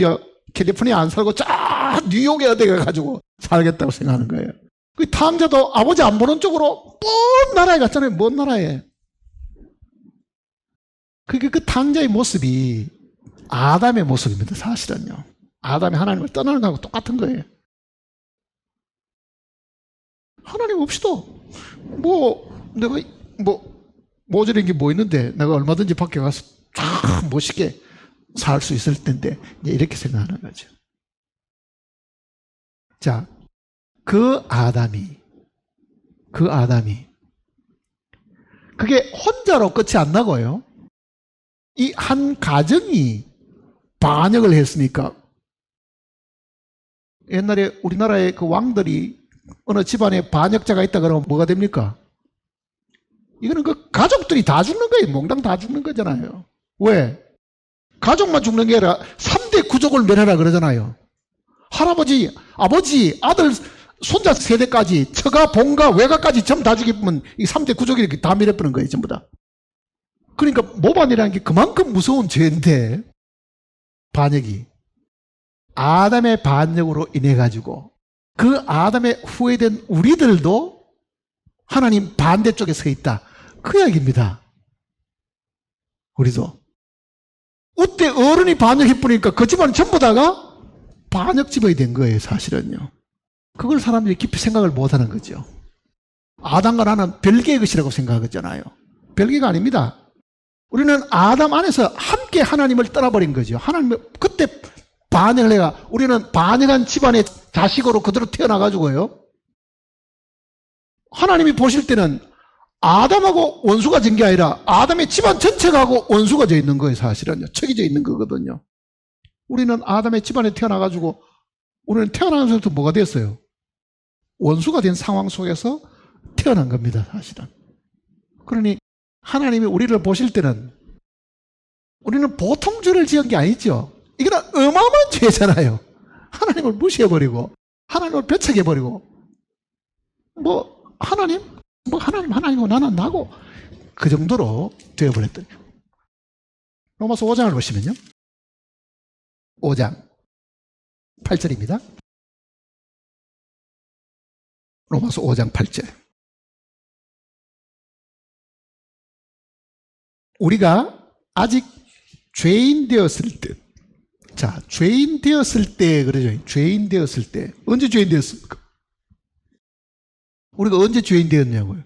캘리포니아 안 살고 쫙 뉴욕에 어디 가가지고 살겠다고 생각하는 거예요. 그 탕자도 아버지 안 보는 쪽으로 먼 나라에 갔잖아요. 먼 나라에. 그게 그 탕자의 모습이 아담의 모습입니다, 사실은요. 아담이 하나님을 떠나는 거하고 똑같은 거예요. 하나님 없이도 내가 모자란 게 뭐 있는데 내가 얼마든지 밖에 가서 참 멋있게 살 수 있을 텐데, 이제 이렇게 생각하는 거죠. 자, 그 아담이 그게 혼자로 끝이 안 나고요. 이 한 가정이 반역을 했으니까, 옛날에 우리나라의 그 왕들이 어느 집안에 반역자가 있다 그러면 뭐가 됩니까? 이거는 그 가족들이 다 죽는 거예요. 몽땅 다 죽는 거잖아요. 왜? 가족만 죽는 게 아니라 3대 구족을 멸해라 그러잖아요. 할아버지, 아버지, 아들, 손자 세대까지, 처가, 본가, 외가까지 전부 다 죽이면 이 3대 구족이 이렇게 다 밀어버리는 거예요, 전부 다. 그러니까 모반이라는 게 그만큼 무서운 죄인데, 반역이. 아담의 반역으로 인해 가지고 그 아담의 후회된 우리들도 하나님 반대쪽에 서 있다. 그 이야기입니다. 우리도. 그때 어른이 반역해버리니까 그 집안은 전부 다가 반역집이 된 거예요, 사실은요. 그걸 사람들이 깊이 생각을 못하는 거죠. 아담과 나는 별개의 것이라고 생각하잖아요. 별개가 아닙니다. 우리는 아담 안에서 함께 하나님을 떠나버린 거죠. 하나님이 그때 반역을 해가, 우리는 반역한 집안의 자식으로 그대로 태어나가지고요. 하나님이 보실 때는 아담하고 원수가 된 게 아니라 아담의 집안 전체가하고 원수가 져 있는 거예요, 사실은요. 척이 있는 거거든요. 우리는 아담의 집안에 태어나가지고, 우리는 태어나면서부터 뭐가 됐어요? 원수가 된 상황 속에서 태어난 겁니다, 사실은. 그러니 하나님이 우리를 보실 때는 우리는 보통 죄를 지은 게 아니죠. 이건 어마어마한 죄잖아요. 하나님을 무시해버리고 하나님을 배척해버리고 하나님이고 나는 나고 그 정도로 되어버렸더니. 로마서 5장을 보시면요, 5장 8절입니다. 로마서 5장 8절. 우리가 아직 죄인 되었을 때, 자, 죄인 되었을 때 그러죠. 죄인 되었을 때. 언제 죄인 되었습니까? 우리가 언제 죄인 되었냐고요?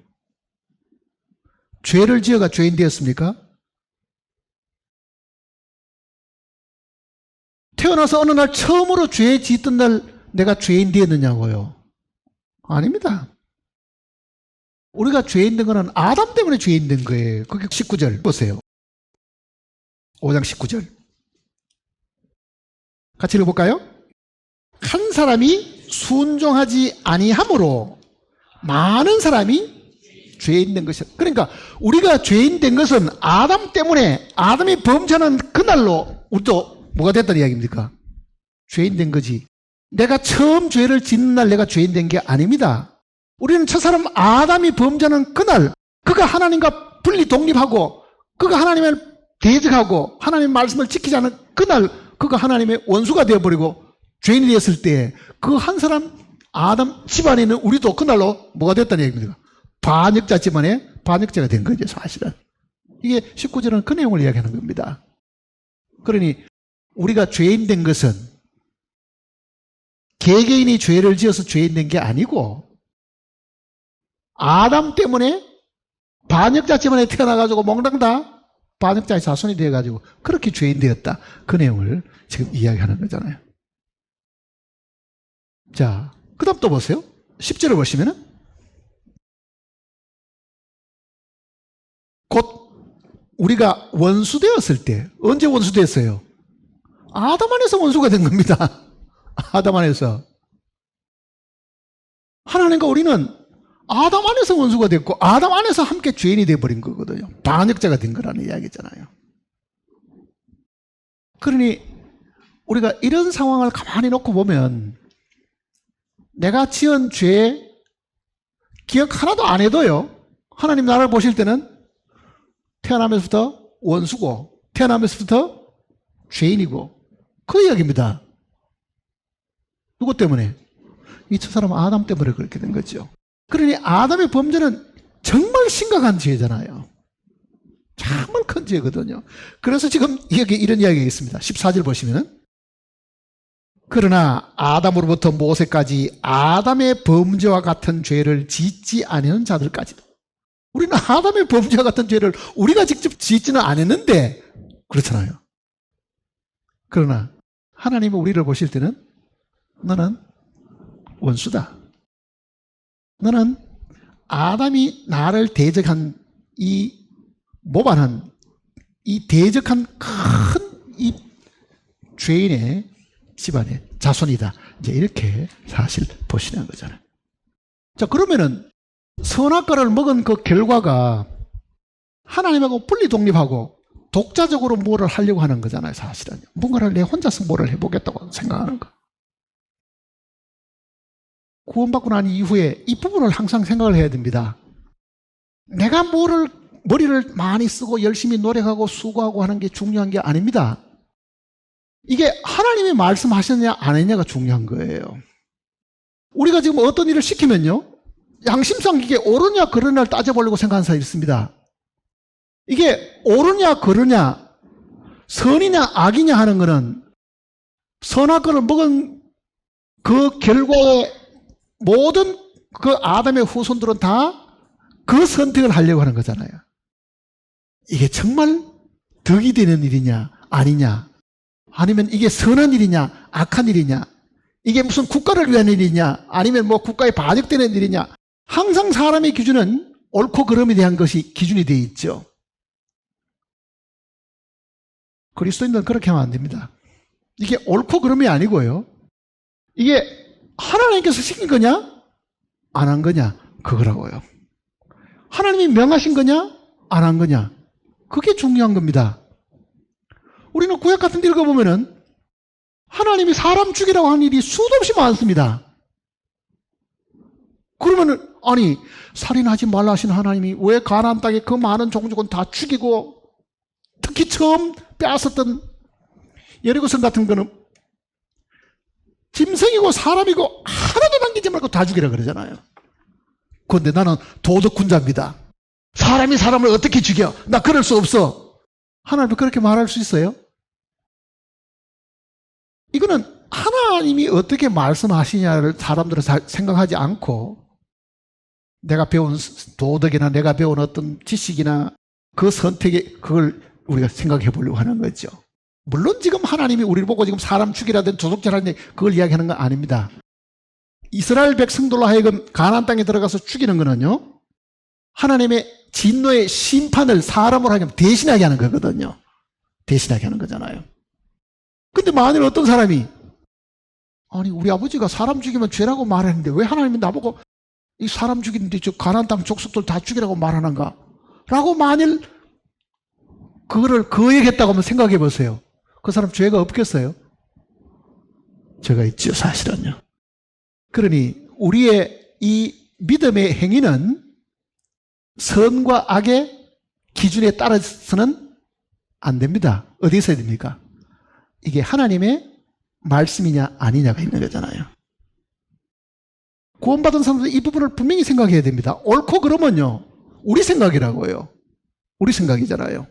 죄를 지어가 죄인 되었습니까? 태어나서 어느 날 처음으로 죄 짓던 날 내가 죄인 되었느냐고요? 아닙니다. 우리가 죄인 된 거는 아담 때문에 죄인 된 거예요. 그게 19절 보세요. 5장 19절. 같이 읽어볼까요? 한 사람이 순종하지 아니함으로 많은 사람이 죄인 된 것이다. 그러니까 우리가 죄인 된 것은 아담 때문에, 아담이 범죄하는 그날로 우리도 뭐가 됐다는 이야기입니까? 죄인 된 거지. 내가 처음 죄를 짓는 날 내가 죄인 된 게 아닙니다. 우리는 첫사람 아담이 범죄하는 그날, 그가 하나님과 분리 독립하고 그가 하나님을 대적하고 하나님의 말씀을 지키지 않은 그날 그가 하나님의 원수가 되어버리고 죄인이 되었을 때 그 한 사람 아담 집안에 있는 우리도 그날로 뭐가 됐다는 얘기입니다. 반역자 집안에 반역자가 된 거죠, 사실은. 이게 19절은 그 내용을 이야기하는 겁니다. 그러니 우리가 죄인 된 것은 개개인이 죄를 지어서 죄인 된 게 아니고 아담 때문에 반역자 집안에 태어나가지고 몽땅 다 반역자의 자손이 되어가지고 그렇게 죄인 되었다. 그 내용을 지금 이야기하는 거잖아요. 자, 그 다음 또 보세요. 10절을 보시면은 곧 우리가 원수 되었을 때, 언제 원수 됐어요? 아담 안에서 원수가 된 겁니다. 아담 안에서. 하나님과 우리는 아담 안에서 원수가 됐고 아담 안에서 함께 죄인이 되어버린 거거든요. 반역자가 된 거라는 이야기잖아요. 그러니 우리가 이런 상황을 가만히 놓고 보면 내가 지은 죄 기억 하나도 안 해도요, 하나님 나를 보실 때는 태어나면서부터 원수고 태어나면서부터 죄인이고 그 이야기입니다. 누구 때문에? 이 첫사람 아담 때문에 그렇게 된 거죠. 그러니 아담의 범죄는 정말 심각한 죄잖아요. 정말 큰 죄거든요. 그래서 지금 여기 이런 이야기가 있습니다. 14절 보시면은 그러나 아담으로부터 모세까지 아담의 범죄와 같은 죄를 짓지 않은 자들까지도. 우리는 아담의 범죄와 같은 죄를 우리가 직접 짓지는 않았는데 그렇잖아요. 그러나 하나님은 우리를 보실 때는 너는 원수다. 너는 아담이 나를 대적한 이 모반한 이 대적한 큰 이 죄인의 집안의 자손이다. 이제 이렇게 사실 보시는 거잖아요. 자, 그러면은 선악과를 먹은 그 결과가 하나님하고 분리 독립하고 독자적으로 뭐를 하려고 하는 거잖아요, 사실은. 뭔가를 내 혼자서 뭐를 해보겠다고 생각하는 거. 구원받고 난 이후에 이 부분을 항상 생각을 해야 됩니다. 내가 머리를 많이 쓰고 열심히 노력하고 수고하고 하는 게 중요한 게 아닙니다. 이게 하나님이 말씀하셨냐 안 했냐가 중요한 거예요. 우리가 지금 어떤 일을 시키면요, 양심상 이게 옳으냐 그르냐를 따져보려고 생각하는 사람이 있습니다. 이게 옳으냐 그르냐 선이냐 악이냐 하는 거는 선악과를 먹은 그 결과에 모든 그 아담의 후손들은 다 그 선택을 하려고 하는 거잖아요. 이게 정말 덕이 되는 일이냐 아니냐, 아니면 이게 선한 일이냐 악한 일이냐, 이게 무슨 국가를 위한 일이냐 아니면 뭐 국가에 반역되는 일이냐, 항상 사람의 기준은 옳고 그름에 대한 것이 기준이 되어 있죠. 그리스도인들은 그렇게 하면 안 됩니다. 이게 옳고 그름이 아니고요, 이게 하나님께서 시킨 거냐 안 한 거냐 그거라고요. 하나님이 명하신 거냐 안 한 거냐, 그게 중요한 겁니다. 우리는 구약 같은 데 읽어보면은 하나님이 사람 죽이라고 하는 일이 수도 없이 많습니다. 그러면은 아니 살인하지 말라 하신 하나님이 왜 가나안 땅에 그 많은 종족은 다 죽이고 특히 처음 빼앗았던 여리고성 같은 거는 짐승이고 사람이고 하나도 남기지 말고 다 죽이라 그러잖아요. 그런데 나는 도덕군자입니다. 사람이 사람을 어떻게 죽여? 나 그럴 수 없어. 하나님이 그렇게 말할 수 있어요? 이거는 하나님이 어떻게 말씀하시냐를 사람들은 생각하지 않고 내가 배운 도덕이나 내가 배운 어떤 지식이나 그 선택에 그걸 우리가 생각해 보려고 하는 거죠. 물론 지금 하나님이 우리를 보고 지금 사람 죽이라든 도둑질하는 그걸 이야기하는 건 아닙니다. 이스라엘 백성들로 하여금 가나안 땅에 들어가서 죽이는 거는요, 하나님의 진노의 심판을 사람으로 하여금 대신하게 하는 거거든요. 대신하게 하는 거잖아요. 근데 만일 어떤 사람이 아니 우리 아버지가 사람 죽이면 죄라고 말했는데 왜 하나님이 나보고 이 사람 죽이는데 저 가나안 땅 족속들 다 죽이라고 말하는가? 라고 만일 그거를 거역했다고 한번 생각해 보세요. 그 사람 죄가 없겠어요? 죄가 있죠, 사실은요. 그러니 우리의 이 믿음의 행위는 선과 악의 기준에 따라서는 안 됩니다. 어디에 있어야 됩니까? 이게 하나님의 말씀이냐 아니냐가 있는 거잖아요. 구원받은 사람들은 이 부분을 분명히 생각해야 됩니다. 옳고 그러면요, 우리 생각이라고요. 우리 생각이잖아요.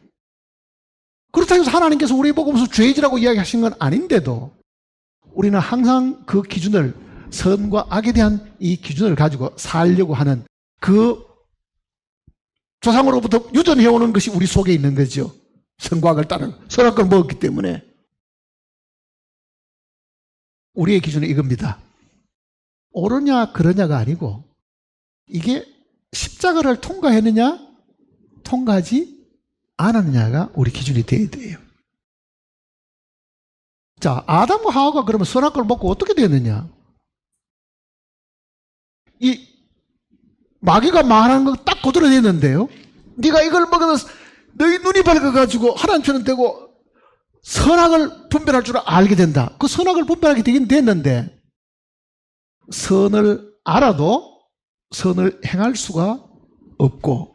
그렇다고 해서 하나님께서 우리 보고 무슨 죄지라고 이야기하신 건 아닌데도 우리는 항상 그 기준을, 선과 악에 대한 이 기준을 가지고 살려고 하는 그 조상으로부터 유전해오는 것이 우리 속에 있는 거죠. 선과 악을 따르는 선악과를 먹었기 때문에. 우리의 기준은 이겁니다. 옳으냐 그러냐가 아니고 이게 십자가를 통과했느냐 통과하지 않았느냐가 우리 기준이 되어야 돼요. 자, 아담과 하와가 그러면 선악과를 먹고 어떻게 되었느냐? 이 마귀가 말하는 거 딱 그대로 됐는데요. 네가 이걸 먹으면 너희 눈이 밝아가지고 하나님처럼 되고 선악을 분별할 줄 알게 된다. 그 선악을 분별하게 되긴 됐는데 선을 알아도 선을 행할 수가 없고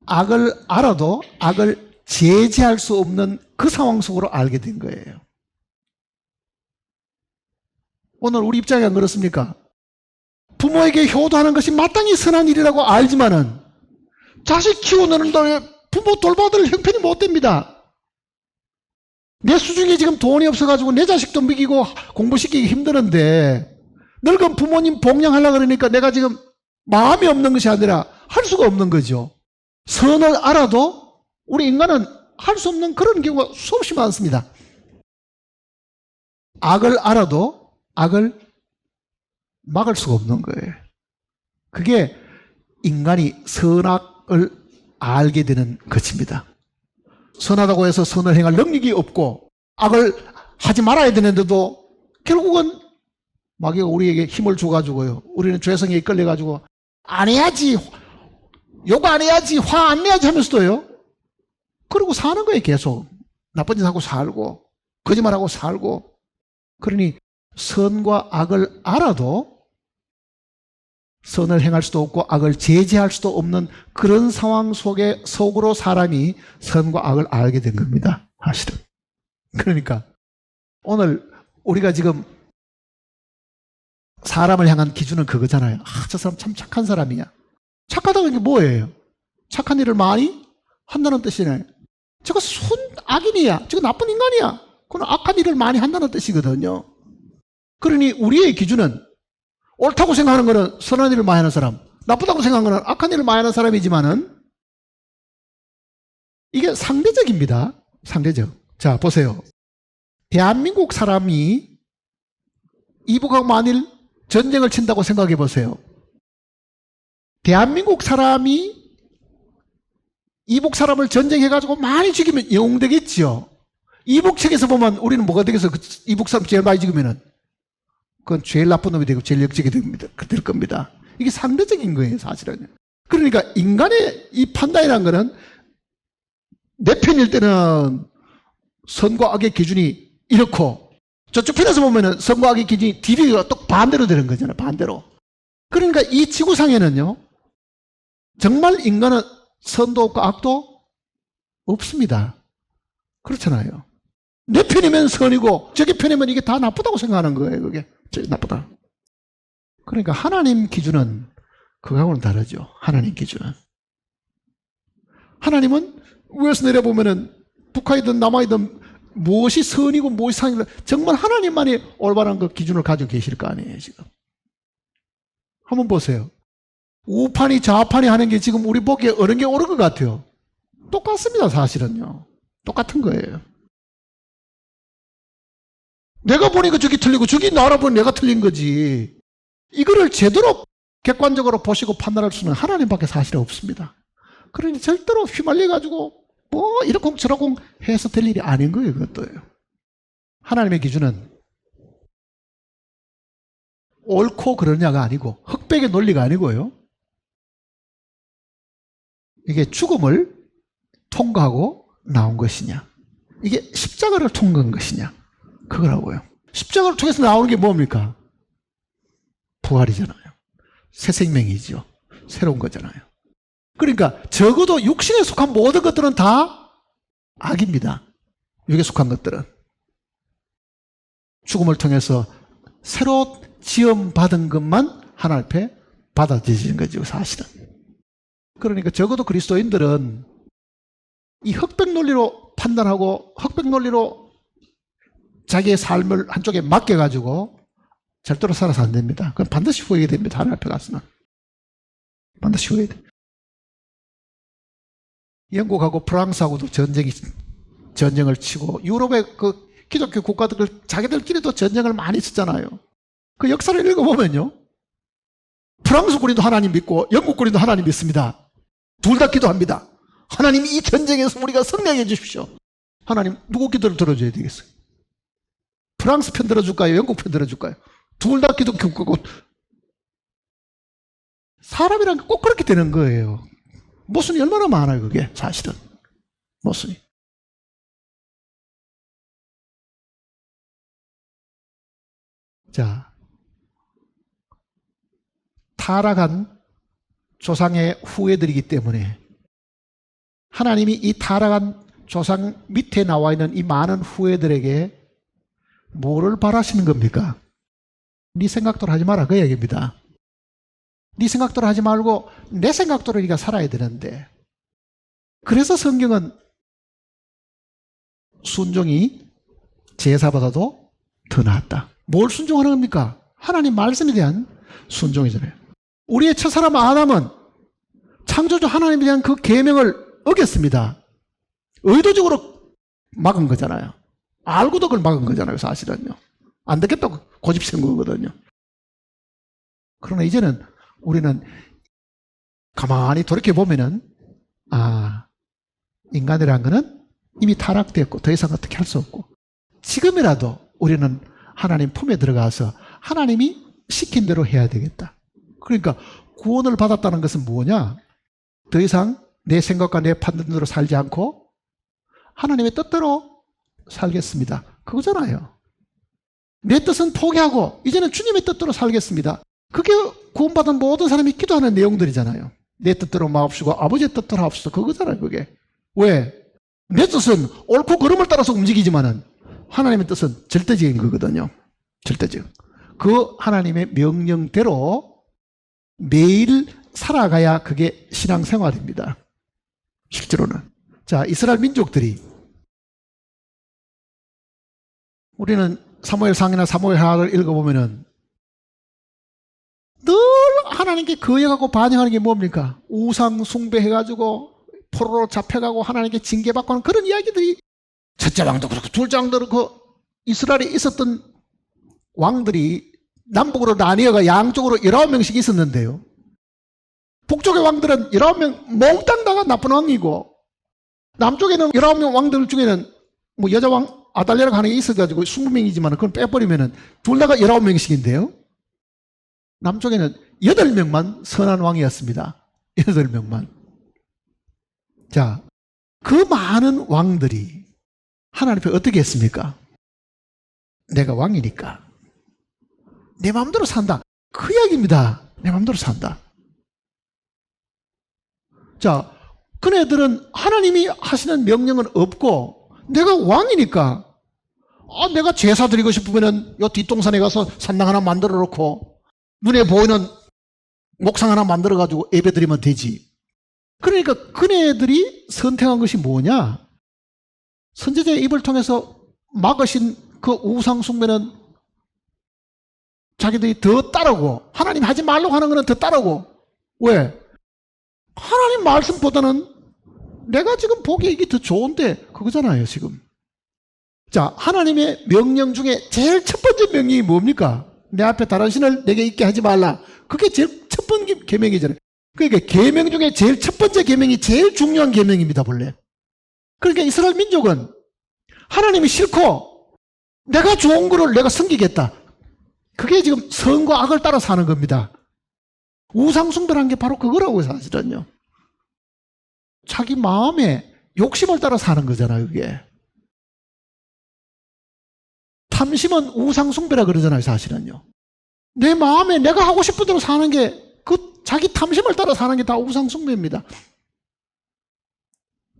악을 알아도 악을 제지할 수 없는 그 상황 속으로 알게 된 거예요. 오늘 우리 입장이 그렇습니까? 부모에게 효도하는 것이 마땅히 선한 일이라고 알지만은 자식 키우는 동안 부모 돌봐줄 형편이 못 됩니다. 내 수중에 지금 돈이 없어가지고 내 자식도 먹이고 공부시키기 힘드는데 늙은 부모님 복양하려고 그러니까 내가 지금 마음이 없는 것이 아니라 할 수가 없는 거죠. 선을 알아도 우리 인간은 할 수 없는 그런 경우가 수없이 많습니다. 악을 알아도 악을 막을 수가 없는 거예요. 그게 인간이 선악을 알게 되는 것입니다. 선하다고 해서 선을 행할 능력이 없고 악을 하지 말아야 되는데도 결국은 마귀가 우리에게 힘을 줘가지고요. 우리는 죄성에 이끌려가지고 안 해야지, 욕 안 해야지, 화 안 내야지 하면서도요. 그러고 사는 거예요, 계속. 나쁜 짓 하고 살고 거짓말하고 살고. 그러니 선과 악을 알아도 선을 행할 수도 없고 악을 제지할 수도 없는 그런 상황 속으로 사람이 선과 악을 알게 된 겁니다. 사실은. 그러니까 오늘 우리가 지금 사람을 향한 기준은 그거잖아요. 저 사람 참 착한 사람이야. 착하다고 이게 뭐예요? 착한 일을 많이 한다는 뜻이네. 저거 악인이야. 저거 나쁜 인간이야. 그건 악한 일을 많이 한다는 뜻이거든요. 그러니 우리의 기준은 옳다고 생각하는 것은 선한 일을 많이 하는 사람, 나쁘다고 생각하는 것은 악한 일을 많이 하는 사람이지만은 이게 상대적입니다. 상대적. 자, 보세요. 대한민국 사람이 이북하고 만일 전쟁을 친다고 생각해 보세요. 대한민국 사람이 이북 사람을 전쟁해가지고 많이 죽이면 영웅되겠죠. 이북 책에서 보면 우리는 뭐가 되겠어? 이북 사람 제일 많이 죽이면은 그건 제일 나쁜 놈이 되고 제일 역적이 될 겁니다. 이게 상대적인 거예요, 사실은. 그러니까 인간의 이 판단이라는 거는 내 편일 때는 선과 악의 기준이 이렇고 저쪽 편에서 보면은 선과 악의 기준이 DB가 또 반대로 되는 거잖아요, 반대로. 그러니까 이 지구상에는요, 정말 인간은 선도 없고 악도 없습니다. 그렇잖아요. 내 편이면 선이고 저기 편이면 이게 다 나쁘다고 생각하는 거예요. 그게 나쁘다. 그러니까 하나님 기준은 그거하고는 다르죠. 하나님 기준은. 하나님은 위에서 내려보면은 북한이든 남한이든 무엇이 선이고 무엇이 상이고 정말 하나님만이 올바른 그 기준을 가지고 계실 거 아니에요, 지금. 한번 보세요. 우판이 좌판이 하는 게 지금 우리 보기에 어느 게 옳은 것 같아요? 똑같습니다, 사실은요. 똑같은 거예요. 내가 보니까 저기 틀리고 저기 나라 보니 내가 틀린 거지. 이거를 제대로 객관적으로 보시고 판단할 수는 하나님밖에 사실 없습니다. 그러니 절대로 휘말려가지고 뭐 이러쿵 저러쿵 해서 될 일이 아닌 거예요, 그것도요. 하나님의 기준은 옳고 그러냐가 아니고 흑백의 논리가 아니고요. 이게 죽음을 통과하고 나온 것이냐, 이게 십자가를 통과한 것이냐, 그거라고요. 십자가를 통해서 나오는 게 뭡니까? 부활이잖아요. 새 생명이죠. 새로운 거잖아요. 그러니까 적어도 육신에 속한 모든 것들은 다 악입니다. 육에 속한 것들은. 죽음을 통해서 새로 지음받은 것만 하나님 앞에 받아들여지는 거죠, 사실은. 그러니까 적어도 그리스도인들은 이 흑백 논리로 판단하고 흑백 논리로 자기의 삶을 한쪽에 맡겨가지고 절대로 살아서 안 됩니다. 그건 반드시 후회됩니다. 하나님 앞에 가서는. 반드시 후회돼. 영국하고 프랑스하고도 전쟁을 치고 유럽의 그 기독교 국가들 자기들끼리도 전쟁을 많이 했잖아요. 그 역사를 읽어보면요, 프랑스 군인도 하나님 믿고 영국 군인도 하나님 믿습니다. 둘 다 기도합니다. 하나님, 이 전쟁에서 우리가 승리해 주십시오. 하나님, 누구 기도를 들어줘야 되겠어요? 프랑스 편 들어줄까요? 영국 편 들어줄까요? 둘 다 기독교 국가고. 사람이란 게 꼭 그렇게 되는 거예요. 모순이 얼마나 많아요, 그게 사실은. 모순이. 자, 타락한 조상의 후예들이기 때문에 하나님이 이 타락한 조상 밑에 나와 있는 이 많은 후예들에게 뭐를 바라시는 겁니까? 네 생각대로 하지 마라, 그 얘기입니다. 네 생각대로 하지 말고 내 생각대로 네가 살아야 되는데, 그래서 성경은 순종이 제사보다도 더 낫다. 뭘 순종하는 겁니까? 하나님 말씀에 대한 순종이잖아요. 우리의 첫사람 아담은 창조주 하나님에 대한 그 계명을 어겼습니다. 의도적으로 막은 거잖아요. 알고도 그걸 막은 거잖아요, 사실은요. 안 되겠다고 고집센 거거든요. 그러나 이제는 우리는 가만히 돌이켜보면은, 인간이라는 거는 이미 타락되었고 더 이상 어떻게 할 수 없고, 지금이라도 우리는 하나님 품에 들어가서 하나님이 시킨 대로 해야 되겠다. 그러니까 구원을 받았다는 것은 뭐냐? 더 이상 내 생각과 내 판단대로 살지 않고 하나님의 뜻대로 살겠습니다, 그거잖아요. 내 뜻은 포기하고 이제는 주님의 뜻대로 살겠습니다. 그게 구원받은 모든 사람이 기도하는 내용들이잖아요. 내 뜻대로 마옵시고 아버지의 뜻대로 하옵소서, 그거잖아요, 그게. 왜? 내 뜻은 옳고 그름을 따라서 움직이지만은 하나님의 뜻은 절대적인 거거든요. 절대적. 그 하나님의 명령대로 매일 살아가야 그게 신앙생활입니다, 실제로는. 자, 이스라엘 민족들이, 우리는 사무엘상이나 사무엘하를 읽어보면은 늘 하나님께 거역하고 반역하는 게 뭡니까? 우상 숭배해가지고 포로로 잡혀가고 하나님께 징계받고 하는 그런 이야기들이, 첫째 왕도 그렇고 둘째 왕도 그렇고, 이스라엘에 있었던 왕들이 남북으로 나뉘어가 양쪽으로 19명씩 있었는데요, 북쪽의 왕들은 19명 몽땅 다가 나쁜 왕이고, 남쪽에는 19명 왕들 중에는 뭐 여자 왕 아달랴라고 하는 게 있어가지고 20명이지만 그건 빼버리면은 둘 다가 19명씩인데요, 남쪽에는 8명만 선한 왕이었습니다. 8명만. 자, 그 많은 왕들이 하나님 앞에 어떻게 했습니까? 내가 왕이니까 내 마음대로 산다, 그 이야기입니다. 내 마음대로 산다. 자, 그네들은 하나님이 하시는 명령은 없고, 내가 왕이니까, 내가 제사 드리고 싶으면은 요 뒷동산에 가서 산당 하나 만들어 놓고 눈에 보이는 목상 하나 만들어 가지고 예배 드리면 되지. 그러니까 그네들이 선택한 것이 뭐냐? 선지자의 입을 통해서 막으신 그 우상 숭배는 자기들이 더 따르고, 하나님 하지 말라고 하는 거는 더 따르고. 왜? 하나님 말씀보다는 내가 지금 보기에 이게 더 좋은데, 그거잖아요, 지금. 자, 하나님의 명령 중에 제일 첫 번째 명령이 뭡니까? 내 앞에 다른 신을 내게 있게 하지 말라. 그게 제일 첫 번째 계명이잖아요. 그러니까 계명 중에 제일 첫 번째 계명이 제일 중요한 계명입니다, 본래. 그러니까 이스라엘 민족은 하나님이 싫고 내가 좋은 거를 내가 섬기겠다. 그게 지금 선과 악을 따라 사는 겁니다. 우상숭배라는 게 바로 그거라고 사실은요. 자기 마음의 욕심을 따라 사는 거잖아요, 그게. 탐심은 우상숭배라 그러잖아요, 사실은요. 내 마음에 내가 하고 싶은 대로 사는 게 그 자기 탐심을 따라 사는 게 다 우상숭배입니다.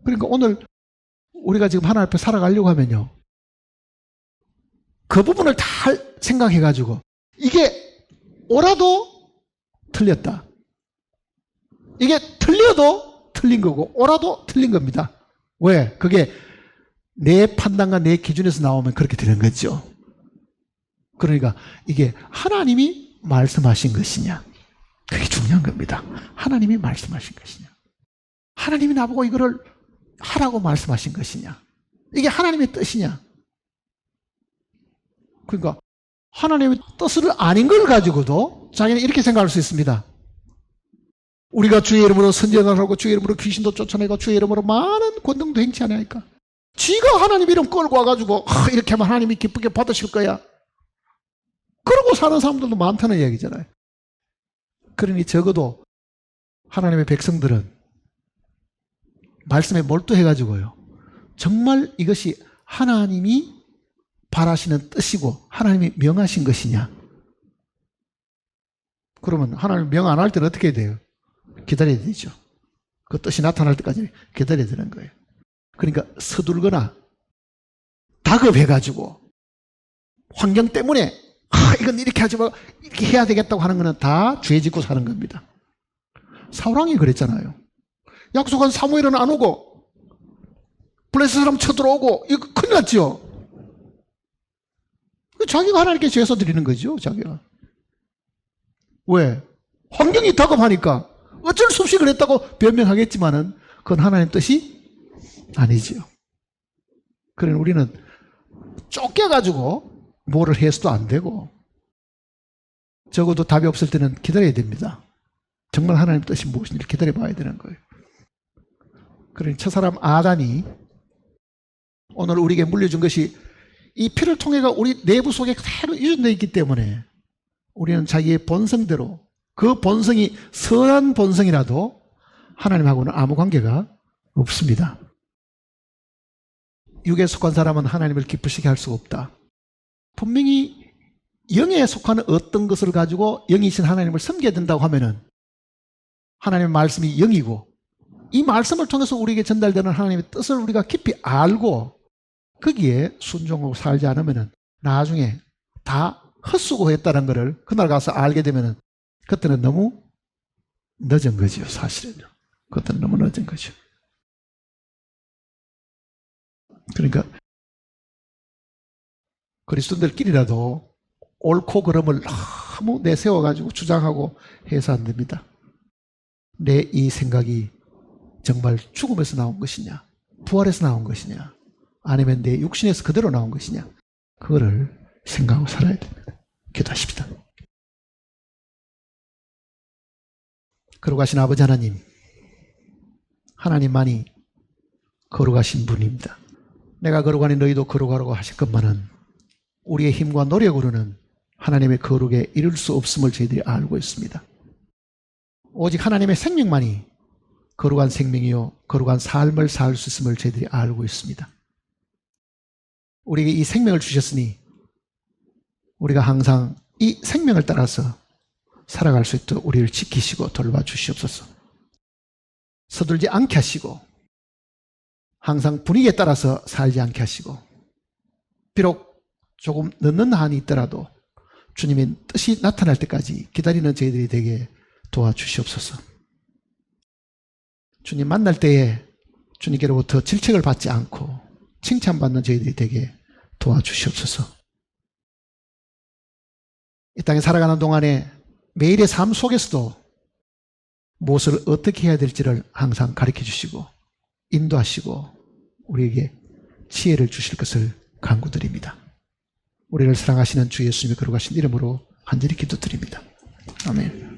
그러니까 오늘 우리가 지금 하나님 앞에 살아가려고 하면요. 그 부분을 다 생각해가지고 이게 옳아도 틀렸다. 이게 틀려도 틀린 거고 옳아도 틀린 겁니다. 왜? 그게 내 판단과 내 기준에서 나오면 그렇게 되는 거죠. 그러니까 이게 하나님이 말씀하신 것이냐. 그게 중요한 겁니다. 하나님이 말씀하신 것이냐. 하나님이 나보고 이거를 하라고 말씀하신 것이냐. 이게 하나님의 뜻이냐. 그러니까 하나님의 뜻을 아닌 걸 가지고도 자기는 이렇게 생각할 수 있습니다. 우리가 주의 이름으로 선전을 하고 주의 이름으로 귀신도 쫓아내고 주의 이름으로 많은 권능도 행치 않으니까 지가 하나님 이름 끌고 와가지고 이렇게 하면 하나님이 기쁘게 받으실 거야. 그러고 사는 사람들도 많다는 얘기잖아요. 그러니 적어도 하나님의 백성들은 말씀에 몰두해가지고요. 정말 이것이 하나님이 바라시는 뜻이고 하나님이 명하신 것이냐. 그러면 하나님 명 안 할 때는 어떻게 해야 돼요? 기다려야 되죠. 그 뜻이 나타날 때까지 기다려야 되는 거예요. 그러니까 서둘거나 다급해가지고 환경 때문에 이건 이렇게 하지 말고 이렇게 해야 되겠다고 하는 거는 다 죄 짓고 사는 겁니다. 사울왕이 그랬잖아요. 약속한 사무엘은 안 오고 블레셋 사람 쳐들어오고 이거 큰일 났죠. 자기가 하나님께 죄서 드리는 거죠. 자기가. 왜? 환경이 다급하니까 어쩔 수 없이 그랬다고 변명하겠지만은 그건 하나님 뜻이 아니지요. 그러니 우리는 쫓겨가지고 뭐를 해서도 안 되고 적어도 답이 없을 때는 기다려야 됩니다. 정말 하나님 뜻이 무엇인지 기다려 봐야 되는 거예요. 그러니 첫사람 아담이 오늘 우리에게 물려준 것이 이 피를 통해가 우리 내부 속에 그대로 유전되어 있기 때문에 우리는 자기의 본성대로 그 본성이 선한 본성이라도 하나님하고는 아무 관계가 없습니다. 육에 속한 사람은 하나님을 기쁘시게 할 수가 없다. 분명히 영에 속하는 어떤 것을 가지고 영이신 하나님을 섬겨야 된다고 하면은 하나님의 말씀이 영이고 이 말씀을 통해서 우리에게 전달되는 하나님의 뜻을 우리가 깊이 알고 거기에 순종하고 살지 않으면은 나중에 다 헛수고했다는 것을 그날 가서 알게 되면은 그때는 너무 늦은 거죠. 사실은요. 그때는 너무 늦은 거죠. 그러니까 그리스도인들끼리라도 옳고 그름을 너무 내세워가지고 주장하고 해서 안 됩니다. 내 이 생각이 정말 죽음에서 나온 것이냐 부활에서 나온 것이냐 아니면 내 육신에서 그대로 나온 것이냐 그거를 생각하고 살아야 됩니다. 기도하십시다. 거룩하신 아버지 하나님, 하나님만이 거룩하신 분입니다. 내가 거룩하니 너희도 거룩하라고 하실 것만은 우리의 힘과 노력으로는 하나님의 거룩에 이룰 수 없음을 저희들이 알고 있습니다. 오직 하나님의 생명만이 거룩한 생명이요 거룩한 삶을 살 수 있음을 저희들이 알고 있습니다. 우리에게 이 생명을 주셨으니 우리가 항상 이 생명을 따라서 살아갈 수 있도록 우리를 지키시고 돌봐주시옵소서. 서둘지 않게 하시고 항상 분위기에 따라서 살지 않게 하시고 비록 조금 늦는 한이 있더라도 주님의 뜻이 나타날 때까지 기다리는 저희들이 되게 도와주시옵소서. 주님 만날 때에 주님께로부터 질책을 받지 않고 칭찬받는 저희들이 되게 도와주시옵소서. 이 땅에 살아가는 동안에 매일의 삶 속에서도 무엇을 어떻게 해야 될지를 항상 가르쳐 주시고 인도하시고 우리에게 지혜를 주실 것을 간구드립니다. 우리를 사랑하시는 주 예수님의 거룩하신 이름으로 간절히 기도드립니다. 아멘.